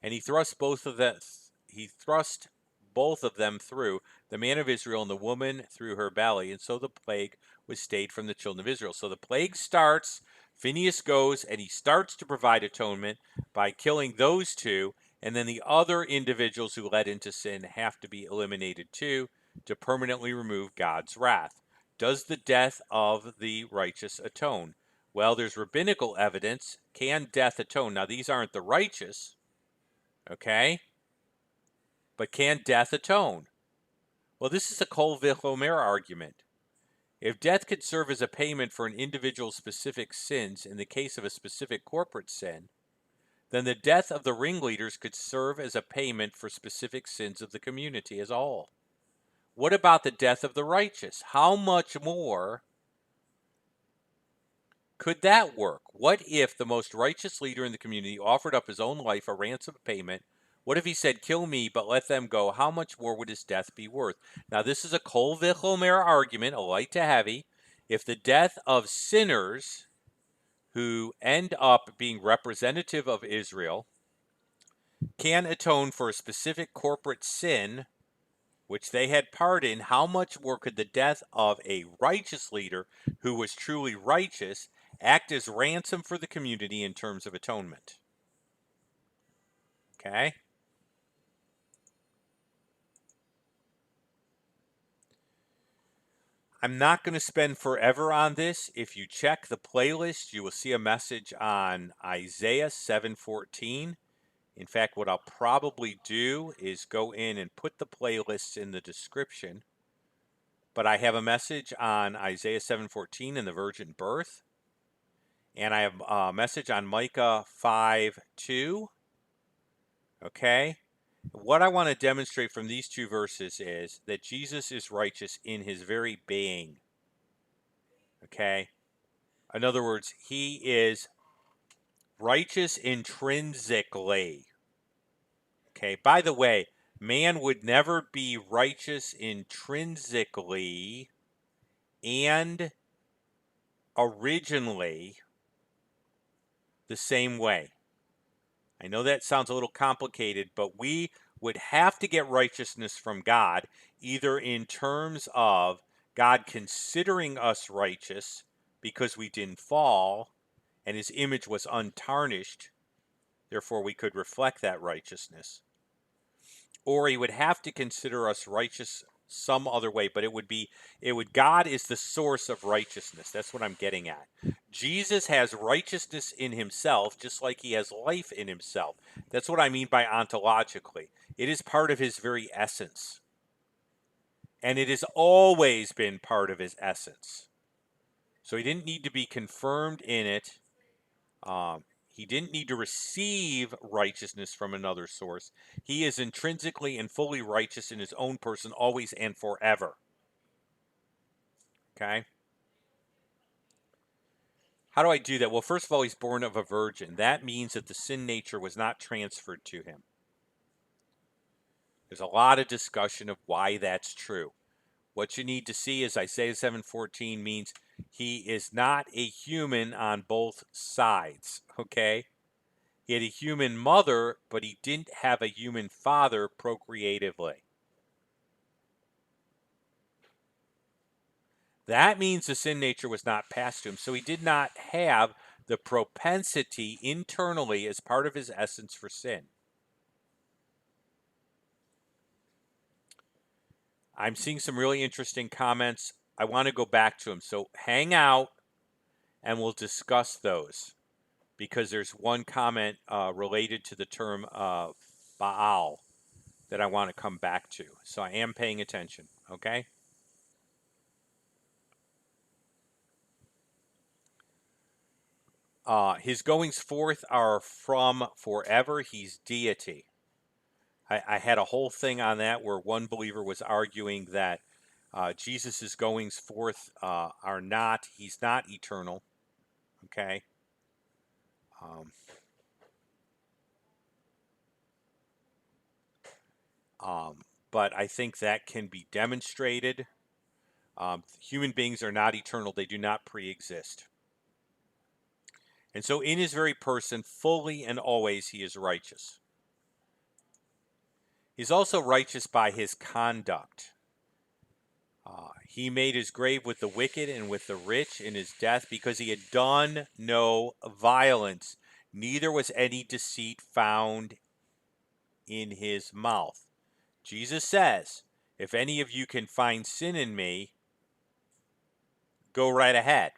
And he thrust both of them. He thrust both of them through, the man of Israel and the woman through her belly, and so the plague was stayed from the children of Israel. So the plague starts. Phineas goes and he starts to provide atonement by killing those two, and then the other individuals who led into sin have to be eliminated too, to permanently remove God's wrath. Does the death of the righteous atone? Well, there's rabbinical evidence. Can death atone? Now, these aren't the righteous, okay? But can death atone? Well, this is a Kol V'chomer argument. If death could serve as a payment for an individual's specific sins in the case of a specific corporate sin, then the death of the ringleaders could serve as a payment for specific sins of the community as a whole. What about the death of the righteous? How much more could that work? What if the most righteous leader in the community offered up his own life a ransom payment? What if he said, kill me, but let them go? How much more would his death be worth? Now, this is a Kol V'chomer argument, a light to heavy. If the death of sinners who end up being representative of Israel can atone for a specific corporate sin which they had part in, how much more could the death of a righteous leader who was truly righteous act as ransom for the community in terms of atonement? Okay? I'm not going to spend forever on this. If you check the playlist, you will see a message on Isaiah 7:14. In fact, what I'll probably do is go in and put the playlists in the description. But I have a message on Isaiah 7:14 and the virgin birth. And I have a message on Micah 5:2. Okay? What I want to demonstrate from these two verses is that Jesus is righteous in his very being. Okay? In other words, he is righteous intrinsically. Okay? By the way, man would never be righteous intrinsically and originally the same way. I know that sounds a little complicated, but we would have to get righteousness from God, either in terms of God considering us righteous because we didn't fall and his image was untarnished, therefore we could reflect that righteousness, or he would have to consider us righteous some other way, but God is the source of righteousness. That's what I'm getting at. Jesus has righteousness in himself, just like he has life in himself. That's what I mean by ontologically. It is part of his very essence. And it has always been part of his essence. So he didn't need to be confirmed in it. He didn't need to receive righteousness from another source. He is intrinsically and fully righteous in his own person, always and forever. Okay? How do I do that? Well, first of all, he's born of a virgin. That means that the sin nature was not transferred to him. There's a lot of discussion of why that's true. What you need to see is Isaiah 7:14 means he is not a human on both sides. Okay? He had a human mother, but he didn't have a human father procreatively. That means the sin nature was not passed to him. So he did not have the propensity internally as part of his essence for sin. I'm seeing some really interesting comments. I want to go back to them. So hang out and we'll discuss those, because there's one comment related to the term Baal that I want to come back to. So I am paying attention, okay? His goings forth are from forever. He's deity. I had a whole thing on that where one believer was arguing that Jesus' goings forth he's not eternal, okay? Um, but I think that can be demonstrated. Human beings are not eternal. They do not pre-exist. And so in his very person, fully and always, he is righteous. He's also righteous by his conduct. He made his grave with the wicked and with the rich in his death, because he had done no violence, neither was any deceit found in his mouth. Jesus says, if any of you can find sin in me, go right ahead.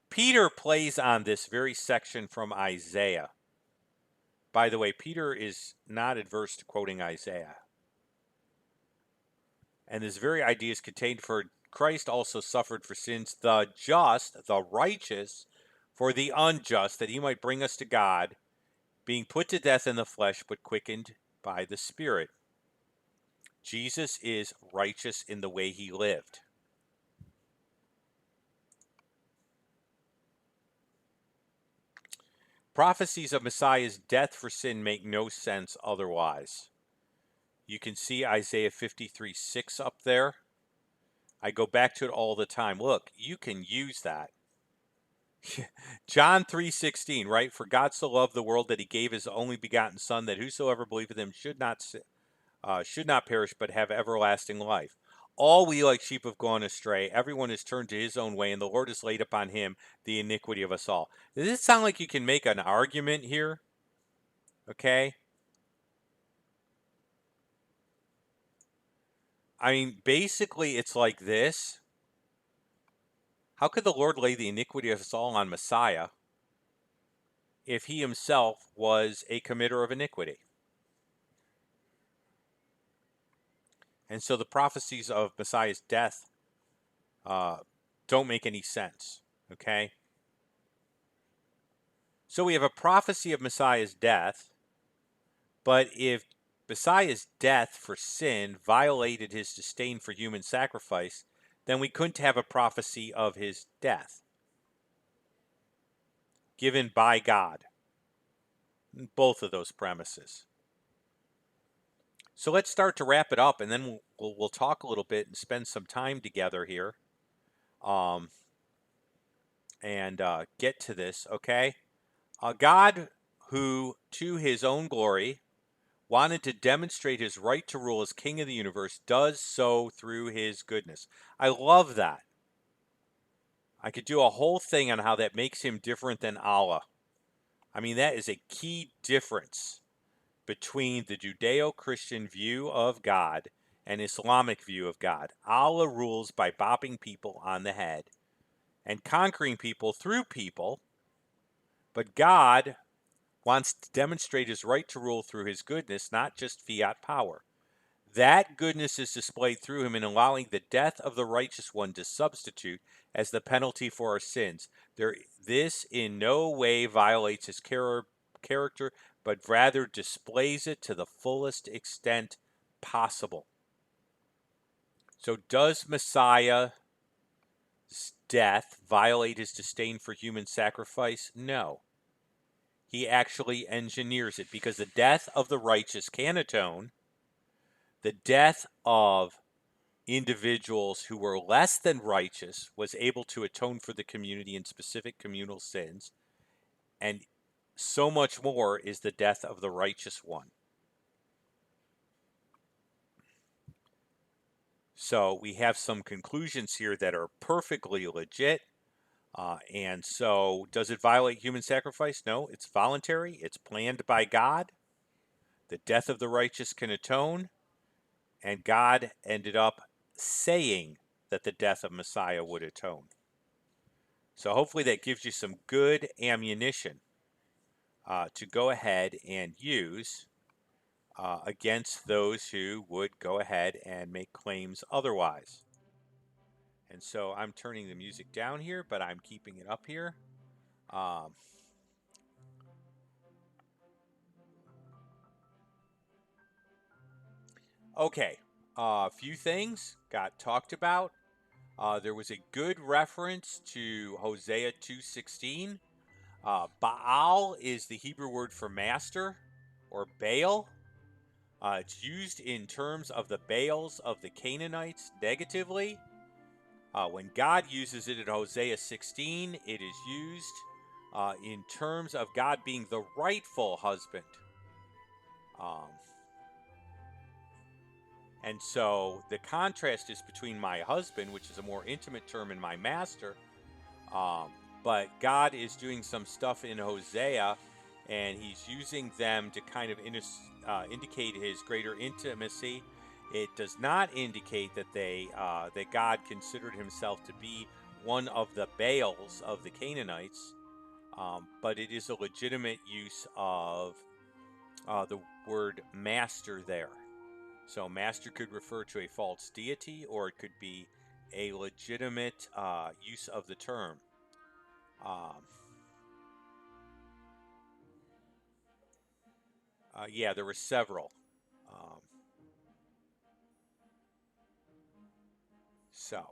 Peter plays on this very section from Isaiah. By the way, Peter is not adverse to quoting Isaiah. And this very idea is contained, for Christ also suffered for sins, the just, the righteous, for the unjust, that he might bring us to God, being put to death in the flesh, but quickened by the Spirit. Jesus is righteous in the way he lived. Prophecies of Messiah's death for sin make no sense otherwise. You can see Isaiah 53:6 up there. I go back to it all the time. Look, you can use that. John 3:16, right? For God so loved the world that he gave his only begotten son, that whosoever believeth him should not perish but have everlasting life. All we like sheep have gone astray. Everyone has turned to his own way, and the Lord has laid upon him the iniquity of us all. Does it sound like you can make an argument here? Okay. I mean, basically, it's like this. How could the Lord lay the iniquity of us all on Messiah if he himself was a committer of iniquity? And so the prophecies of Messiah's death uh, don't make any sense. Okay. So we have a prophecy of Messiah's death, but if Messiah's death for sin violated his disdain for human sacrifice, then we couldn't have a prophecy of his death given by God. Both of those premises. So let's start to wrap it up, and then we'll talk a little bit and spend some time together here, and get to this. Okay, God, who to his own glory wanted to demonstrate his right to rule as king of the universe, does so through his goodness. I love that. I could do a whole thing on how that makes him different than Allah. I mean, that is a key difference between the Judeo-Christian view of God and Islamic view of God. Allah rules by bopping people on the head and conquering people through people, but God wants to demonstrate his right to rule through his goodness, not just fiat power. That goodness is displayed through him in allowing the death of the righteous one to substitute as the penalty for our sins. This in no way violates his character, but rather displays it to the fullest extent possible. So does Messiah's death violate his disdain for human sacrifice? No. He actually engineers it, because the death of the righteous can atone. The death of individuals who were less than righteous was able to atone for the community in specific communal sins, and so much more is the death of the righteous one. So we have some conclusions here that are perfectly legit. And so, does it violate human sacrifice? No, it's voluntary. It's planned by God. The death of the righteous can atone. And God ended up saying that the death of Messiah would atone. So hopefully that gives you some good ammunition to go ahead and use against those who would go ahead and make claims otherwise. And so I'm turning the music down here, but I'm keeping it up here. Okay, a few things got talked about. There was a good reference to Hosea 2:16. Baal is the Hebrew word for master, or Baal. It's used in terms of the Baals of the Canaanites negatively. When God uses it in Hosea 16, it is used in terms of God being the rightful husband. And so the contrast is between my husband, which is a more intimate term, and my master. But God is doing some stuff in Hosea, and he's using them to kind of indicate his greater intimacy. It does not indicate that that God considered himself to be one of the Baals of the Canaanites, but it is a legitimate use of the word master there. So master could refer to a false deity, or it could be a legitimate use of the term. Yeah, there were several. Um, so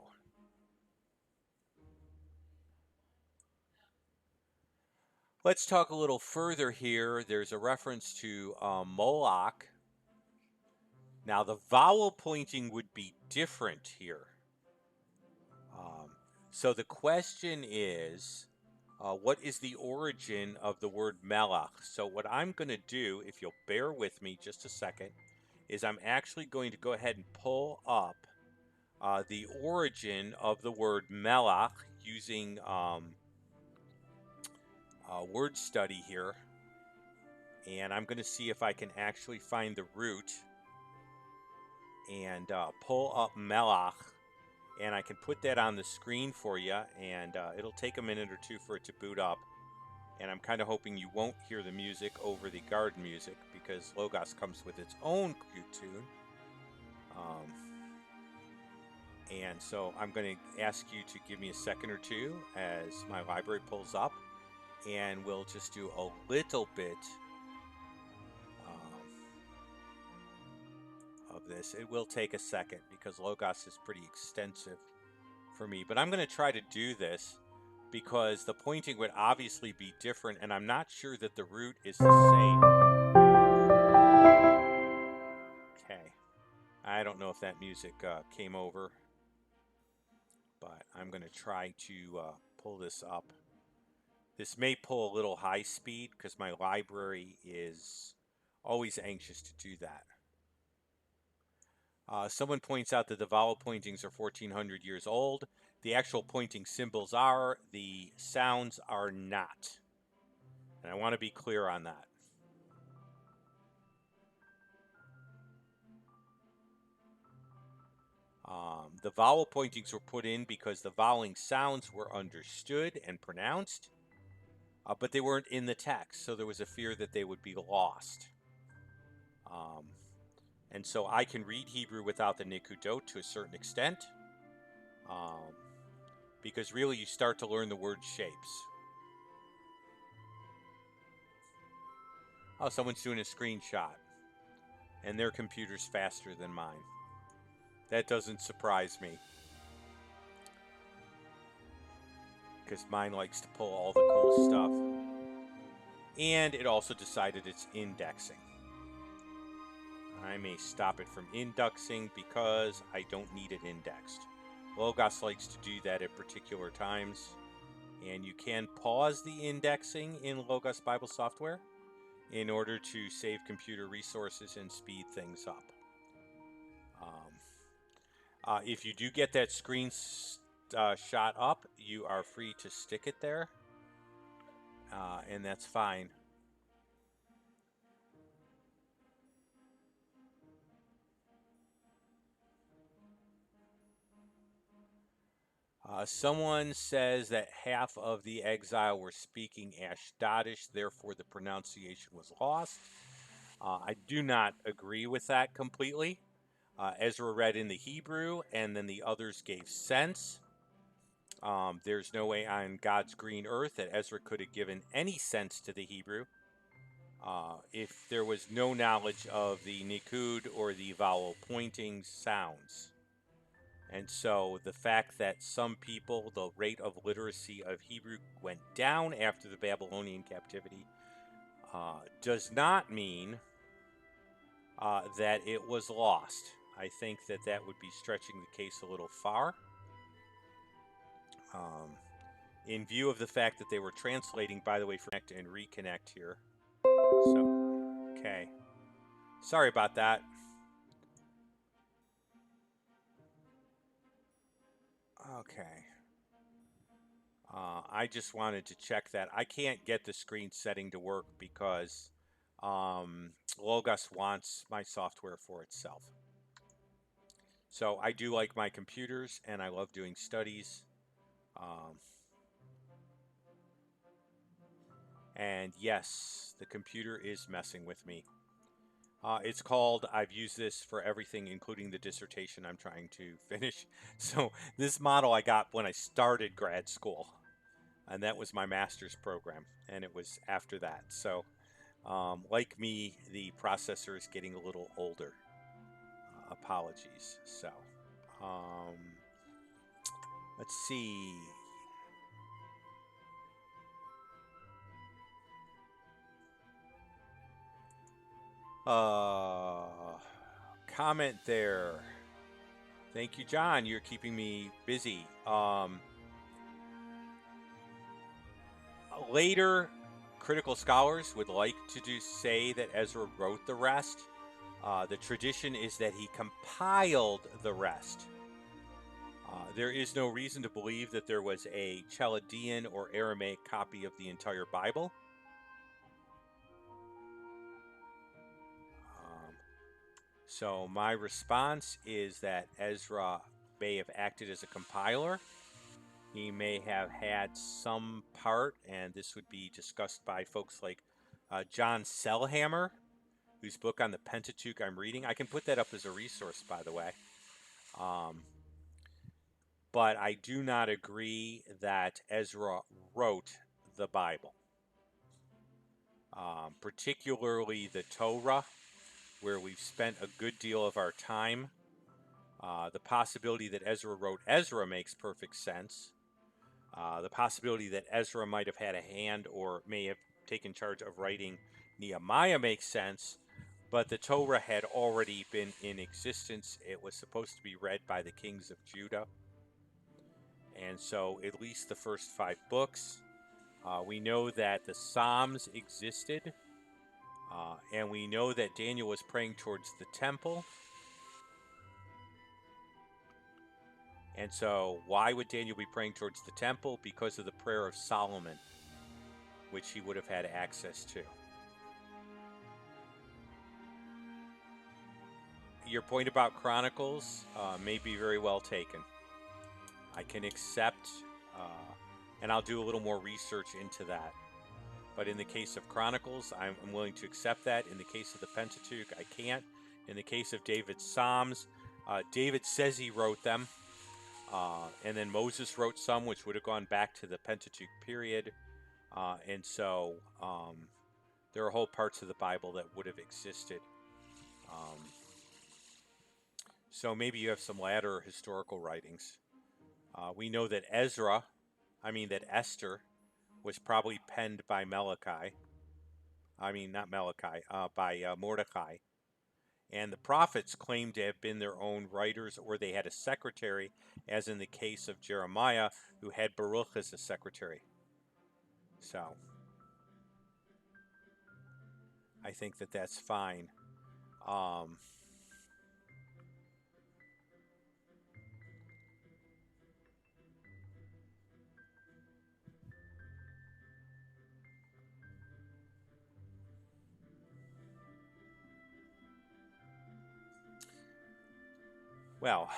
let's talk a little further here. There's a reference to Moloch. Now, the vowel pointing would be different here. So the question is, What is the origin of the word melach? So what I'm going to do, if you'll bear with me just a second, is I'm actually going to go ahead and pull up the origin of the word melach using word study here. And I'm going to see if I can actually find the root and pull up melach. And I can put that on the screen for you, and it'll take a minute or two for it to boot up. And I'm kind of hoping you won't hear the music over the garden music, because Logos comes with its own cute tune. And so I'm going to ask you to give me a second or two as my library pulls up, and we'll just do a little bit of this. It will take a second because Logos is pretty extensive for me, but I'm going to try to do this because the pointing would obviously be different, and I'm not sure that the root is the same. Okay. I don't know if that music came over, but I'm going to try to pull this up. This may pull a little high speed because my library is always anxious to do that. Someone points out that the vowel pointings are 1400 years old. The actual pointing symbols are, the sounds are not. And I want to be clear on that. The vowel pointings were put in because the voweling sounds were understood and pronounced, but they weren't in the text, so there was a fear that they would be lost. And so I can read Hebrew without the nikudot to a certain extent, because really you start to learn the word shapes. Oh, someone's doing a screenshot, and their computer's faster than mine. That doesn't surprise me, because mine likes to pull all the cool stuff. And it also decided it's indexing. I may stop it from indexing because I don't need it indexed. Logos likes to do that at particular times, and you can pause the indexing in Logos Bible software in order to save computer resources and speed things up. If you do get that screen shot up, you are free to stick it there, and that's fine. Someone says that half of the exile were speaking Ashdodish, therefore the pronunciation was lost. I do not agree with that completely. Ezra read in the Hebrew, and then the others gave sense. There's no way on God's green earth that Ezra could have given any sense to the Hebrew if there was no knowledge of the nikud or the vowel pointing sounds. And so the fact that some people, the rate of literacy of Hebrew went down after the Babylonian captivity does not mean that it was lost. I think that that would be stretching the case a little far. In view of the fact that they were translating, by the way, for connect and reconnect here. So, okay. Sorry about that. Okay. I just wanted to check that. I can't get the screen setting to work because Logos wants my software for itself. So I do like my computers, and I love doing studies. And yes, the computer is messing with me. It's called, I've used this for everything, including the dissertation I'm trying to finish. So this model I got when I started grad school, and that was my master's program, and it was after that. So like me, the processor is getting a little older. Apologies. So let's see. Comment there. Thank you, John. You're keeping me busy. Later critical scholars would like to say that Ezra wrote the rest. The tradition is that he compiled the rest. There is no reason to believe that there was a Chaldean or Aramaic copy of the entire Bible. So my response is that Ezra may have acted as a compiler. He may have had some part, and this would be discussed by folks like John Selhammer, whose book on the Pentateuch I'm reading. I can put that up as a resource, by the way. But I do not agree that Ezra wrote the Bible, particularly the Torah, where we've spent a good deal of our time. The possibility that Ezra wrote Ezra makes perfect sense. The possibility that Ezra might have had a hand or may have taken charge of writing Nehemiah makes sense, but the Torah had already been in existence. It was supposed to be read by the kings of Judah. And so at least the first 5 books. We know that the Psalms existed, and we know that Daniel was praying towards the temple. And so why would Daniel be praying towards the temple? Because of the prayer of Solomon, which he would have had access to. Your point about Chronicles may be very well taken. I can accept, and I'll do a little more research into that. But in the case of Chronicles, I'm willing to accept that. In the case of the Pentateuch, I can't. In the case of David's Psalms, David says he wrote them. And then Moses wrote some, which would have gone back to the Pentateuch period. And so there are whole parts of the Bible that would have existed. So maybe you have some latter historical writings. We know that Esther was probably penned by Malachi. Not Malachi, by Mordecai. And the prophets claim to have been their own writers, or they had a secretary, as in the case of Jeremiah, who had Baruch as a secretary. So I think that that's fine. Well,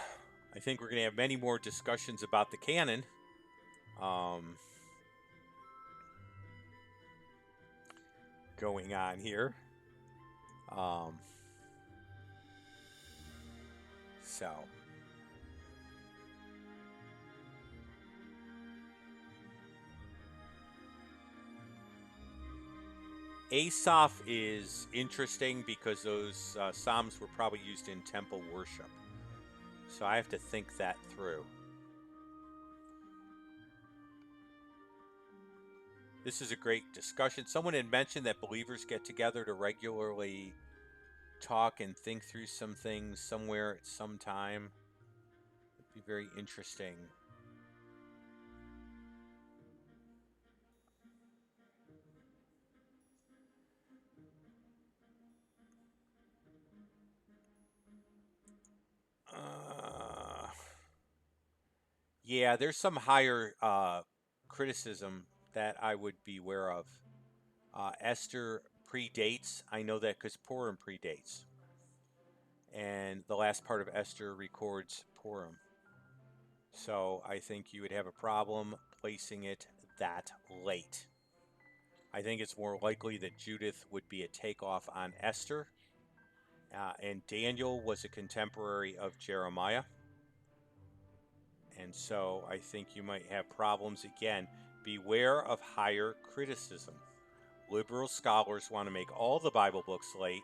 I think we're going to have many more discussions about the canon. Going on here. So Asaph is interesting because those psalms were probably used in temple worship. So I have to think that through. This is a great discussion. Someone had mentioned that believers get together to regularly talk and think through some things somewhere at some time. It'd be very interesting. Yeah, there's some higher criticism that I would be aware of. Esther predates. I know that because Purim predates. And the last part of Esther records Purim. So I think you would have a problem placing it that late. I think it's more likely that Judith would be a takeoff on Esther. And Daniel was a contemporary of Jeremiah. And so I think you might have problems. Again, beware of higher criticism. Liberal scholars want to make all the Bible books late,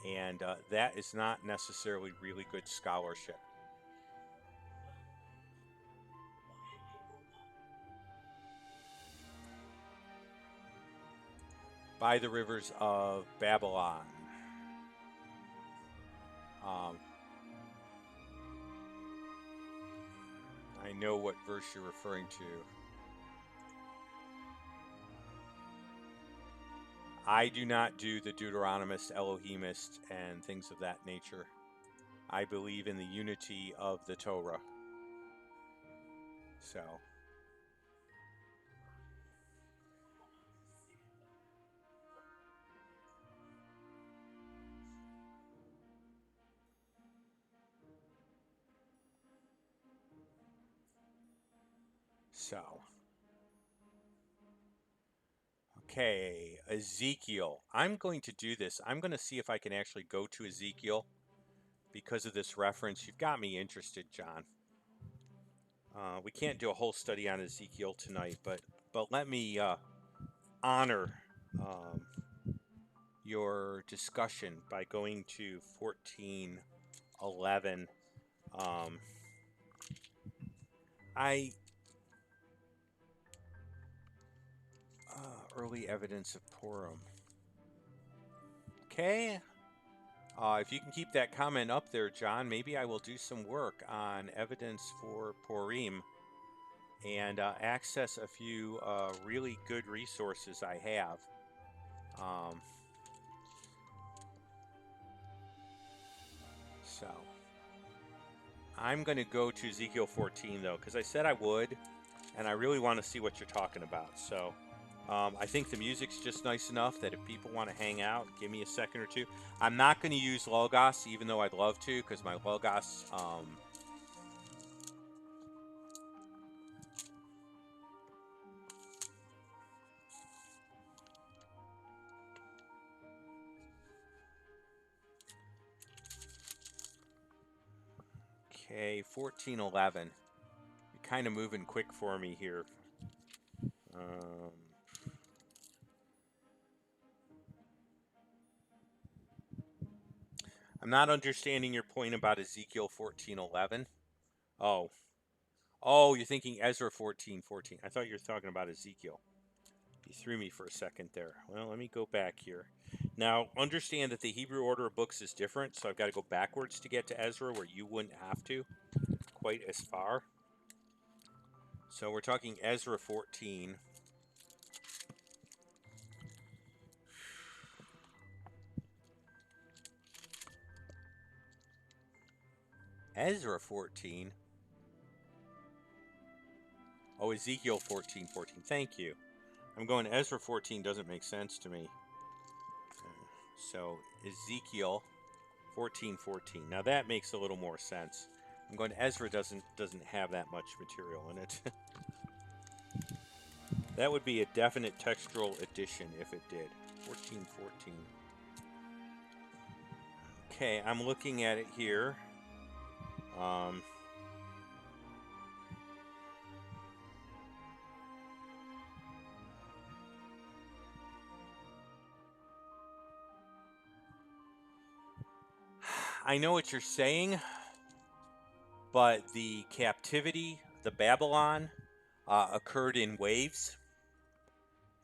and that is not necessarily really good scholarship. By the rivers of Babylon. I know what verse you're referring to. I do not do the Deuteronomist, Elohimist, and things of that nature. I believe in the unity of the Torah. So, okay, Ezekiel. I'm going to do this. I'm going to see if I can actually go to Ezekiel because of this reference. You've got me interested, John. We can't do a whole study on Ezekiel tonight, but let me honor um, your discussion by going to 14:11. Um, I early evidence of Purim. Okay. If you can keep that comment up there, John, maybe I will do some work on evidence for Purim and access a few really good resources I have. Um, so I'm going to go to Ezekiel 14 though, because I said I would, and I really want to see what you're talking about. So I think the music's just nice enough that if people want to hang out, give me a second or two. I'm not going to use Logos, even though I'd love to, because my Logos. Okay, 14:11. You're kind of moving quick for me here. I'm not understanding your point about Ezekiel 14:11. Oh, you're thinking Ezra 14:14. I thought you were talking about Ezekiel. You threw me for a second there. Well, let me go back here. Now, understand that the Hebrew order of books is different, so I've got to go backwards to get to Ezra, where you wouldn't have to quite as far. So we're talking Ezra 14. Ezra 14. Oh, Ezekiel 14:14. Thank you. I'm going Ezra 14 doesn't make sense to me. So Ezekiel 14:14. Now that makes a little more sense. I'm going Ezra doesn't have that much material in it. That would be a definite textual addition if it did. 14:14. Okay, I'm looking at it here. I know what you're saying, but the captivity, the Babylon, occurred in waves.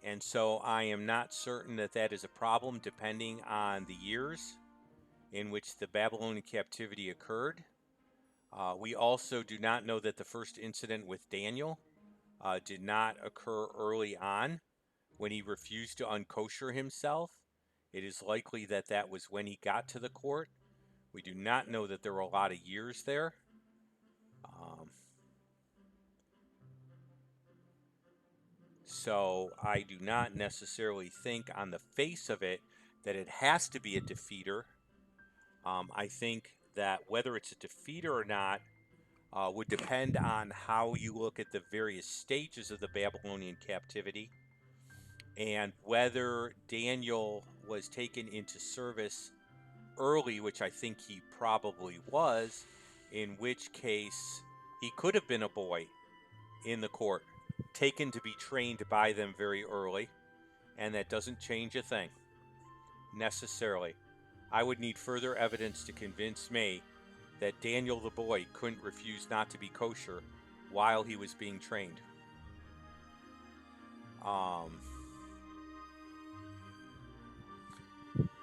And so I am not certain that that is a problem depending on the years in which the Babylonian captivity occurred. We also do not know that the first incident with Daniel did not occur early on when he refused to unkosher himself. It is likely that that was when he got to the court. We do not know that there were a lot of years there. So I do not necessarily think on the face of it that it has to be a defeater. I think that whether it's a defeater or not would depend on how you look at the various stages of the Babylonian captivity and whether Daniel was taken into service early, which I think he probably was, in which case he could have been a boy in the court, taken to be trained by them very early, and that doesn't change a thing necessarily. I would need further evidence to convince me that Daniel the boy couldn't refuse not to be kosher while he was being trained.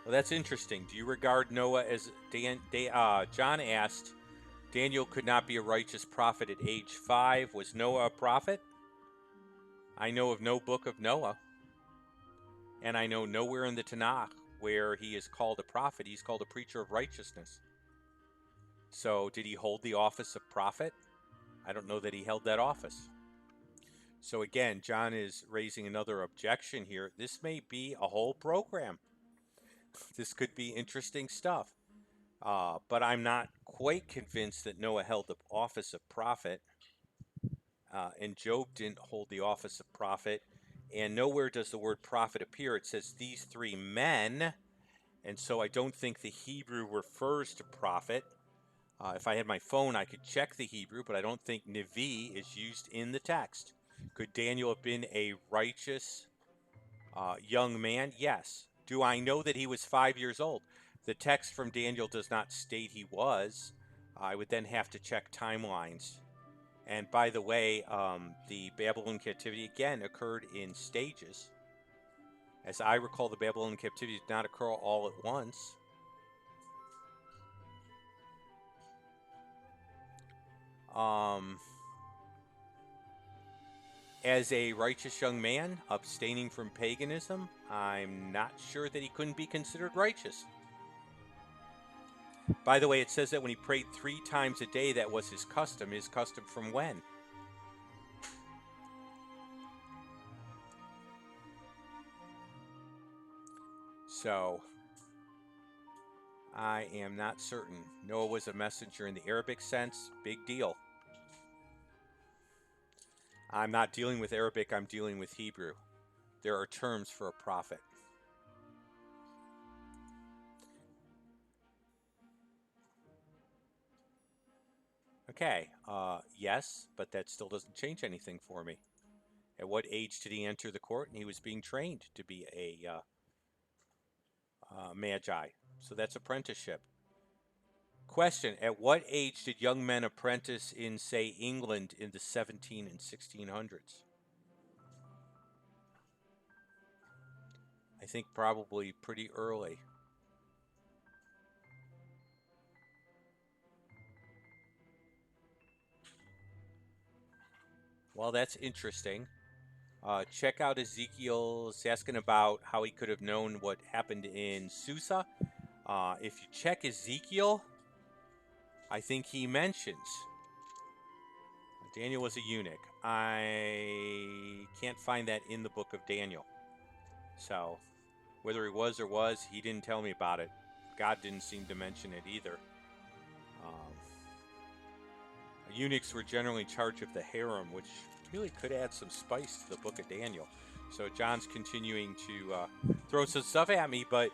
Well, that's interesting. Do you regard Noah as John asked, Daniel could not be a righteous prophet at age 5. Was Noah a prophet? I know of no book of Noah. And I know nowhere in the Tanakh where he is called a prophet. He's called a preacher of righteousness. So did he hold the office of prophet? I don't know that he held that office. So again, John is raising another objection here. This may be a whole program. This could be interesting stuff. But I'm not quite convinced that Noah held the office of prophet. And Job didn't hold the office of prophet. And nowhere does the word prophet appear. It says these three men. And so I don't think the Hebrew refers to prophet. If I had my phone, I could check the Hebrew, but I don't think Nevi is used in the text. Could Daniel have been a righteous young man? Yes. Do I know that he was 5 years old? The text from Daniel does not state he was. I would then have to check timelines. And by the way, the Babylon captivity again occurred in stages. As I recall, the Babylon captivity did not occur all at once. As a righteous young man abstaining from paganism, I'm not sure that he couldn't be considered righteous. By the way, it says that when he prayed 3 times a day, that was his custom. His custom from when? So, I am not certain. Noah was a messenger in the Arabic sense. Big deal. I'm not dealing with Arabic, I'm dealing with Hebrew. There are terms for a prophet. Okay, yes, but that still doesn't change anything for me. At what age did he enter the court? And he was being trained to be a magi. So that's apprenticeship. Question: at what age did young men apprentice in, say, England in the 17 and 1600s? I think probably pretty early. Well, that's interesting. Check out Ezekiel. It's asking about how he could have known what happened in Susa. If you check Ezekiel, I think he mentions Daniel was a eunuch. I can't find that in the book of Daniel. So, whether he was or was, he didn't tell me about it. God didn't seem to mention it either. Eunuchs were generally in charge of the harem, which really could add some spice to the book of Daniel. So John's continuing to throw some stuff at me, but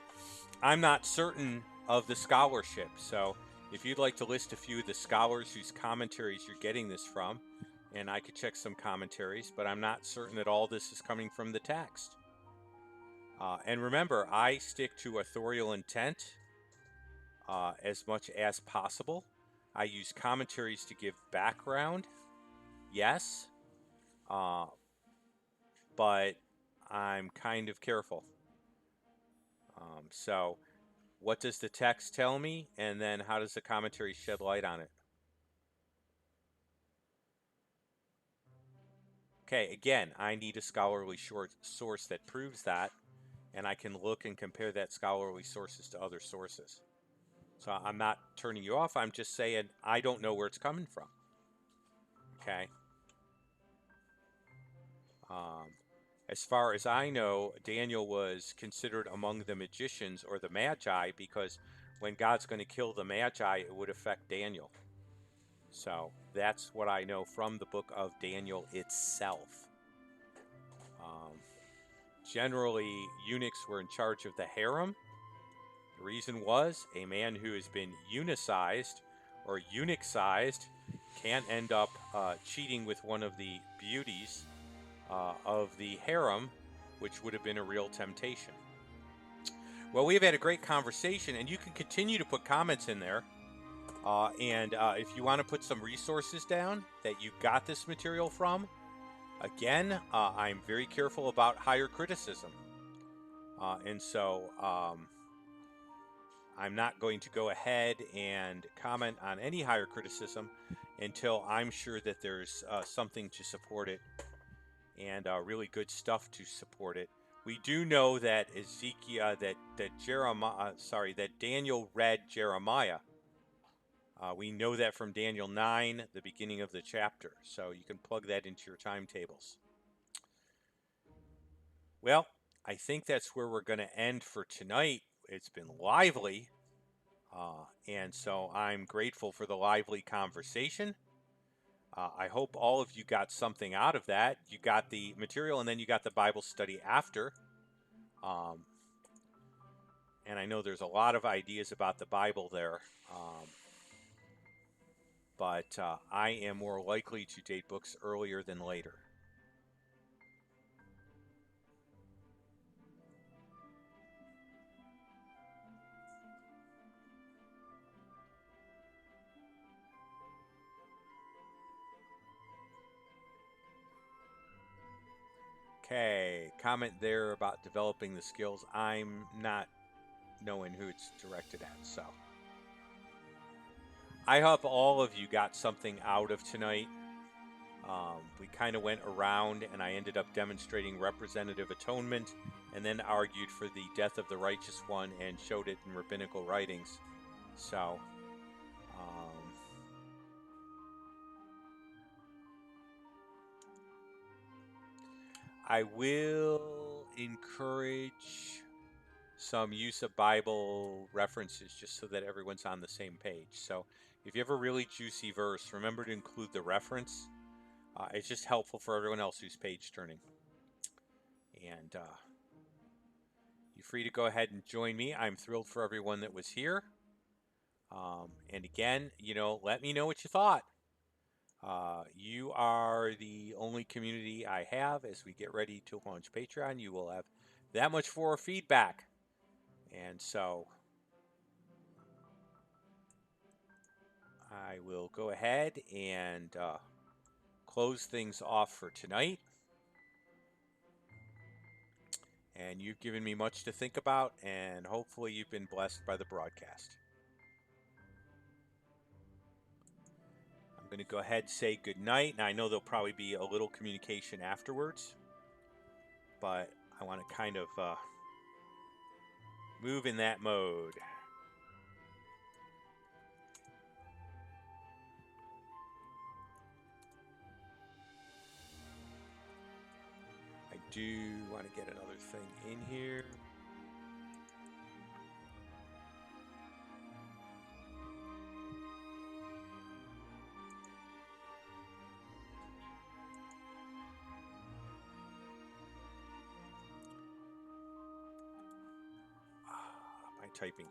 I'm not certain of the scholarship. So if you'd like to list a few of the scholars whose commentaries you're getting this from, and I could check some commentaries, but I'm not certain that all this is coming from the text. And remember, I stick to authorial intent as much as possible. I use commentaries to give background, yes, but I'm kind of careful. So, what does the text tell me, and then how does the commentary shed light on it? Okay, again, I need a scholarly source that proves that, and I can look and compare that scholarly sources to other sources. So I'm not turning you off, I'm just saying I don't know where it's coming from. Okay? As far as I know, Daniel was considered among the magicians or the magi because when God's going to kill the magi, it would affect Daniel. So that's what I know from the book of Daniel itself. Generally, eunuchs were in charge of the harem. The reason was a man who has been eunuchized or eunuch-sized can end up cheating with one of the beauties of the harem, which would have been a real temptation. Well, we've had a great conversation, and you can continue to put comments in there. And if you want to put some resources down that you got this material from, again, I'm very careful about higher criticism. And so I'm not going to go ahead and comment on any higher criticism until I'm sure that there's something to support it and really good stuff to support it. We do know that Ezekiel, that Daniel read Jeremiah. We know that from Daniel 9, the beginning of the chapter. So you can plug that into your timetables. Well, I think that's where we're going to end for tonight. It's been lively. And so I'm grateful for the lively conversation. I hope all of you got something out of that. You got the material and then you got the Bible study after. And I know there's a lot of ideas about the Bible there. But I am more likely to date books earlier than later. Okay, comment there about developing the skills. I'm not knowing who it's directed at, so. I hope all of you got something out of tonight. We kind of went around and I ended up demonstrating representative atonement and then argued for the death of the righteous one and showed it in rabbinical writings. So, I will encourage some use of Bible references just so that everyone's on the same page. So if you have a really juicy verse, remember to include the reference. It's just helpful for everyone else who's page turning. And you're free to go ahead and join me. I'm thrilled for everyone that was here. And again, let me know what you thought. You are the only community I have as we get ready to launch Patreon. You will have that much for feedback. And so I will go ahead and close things off for tonight. And you've given me much to think about, and hopefully you've been blessed by the broadcast. I'm going to go ahead and say good night. Now, I know there'll probably be a little communication afterwards, but I want to kind of move in that mode. I do want to get another thing in here. My typing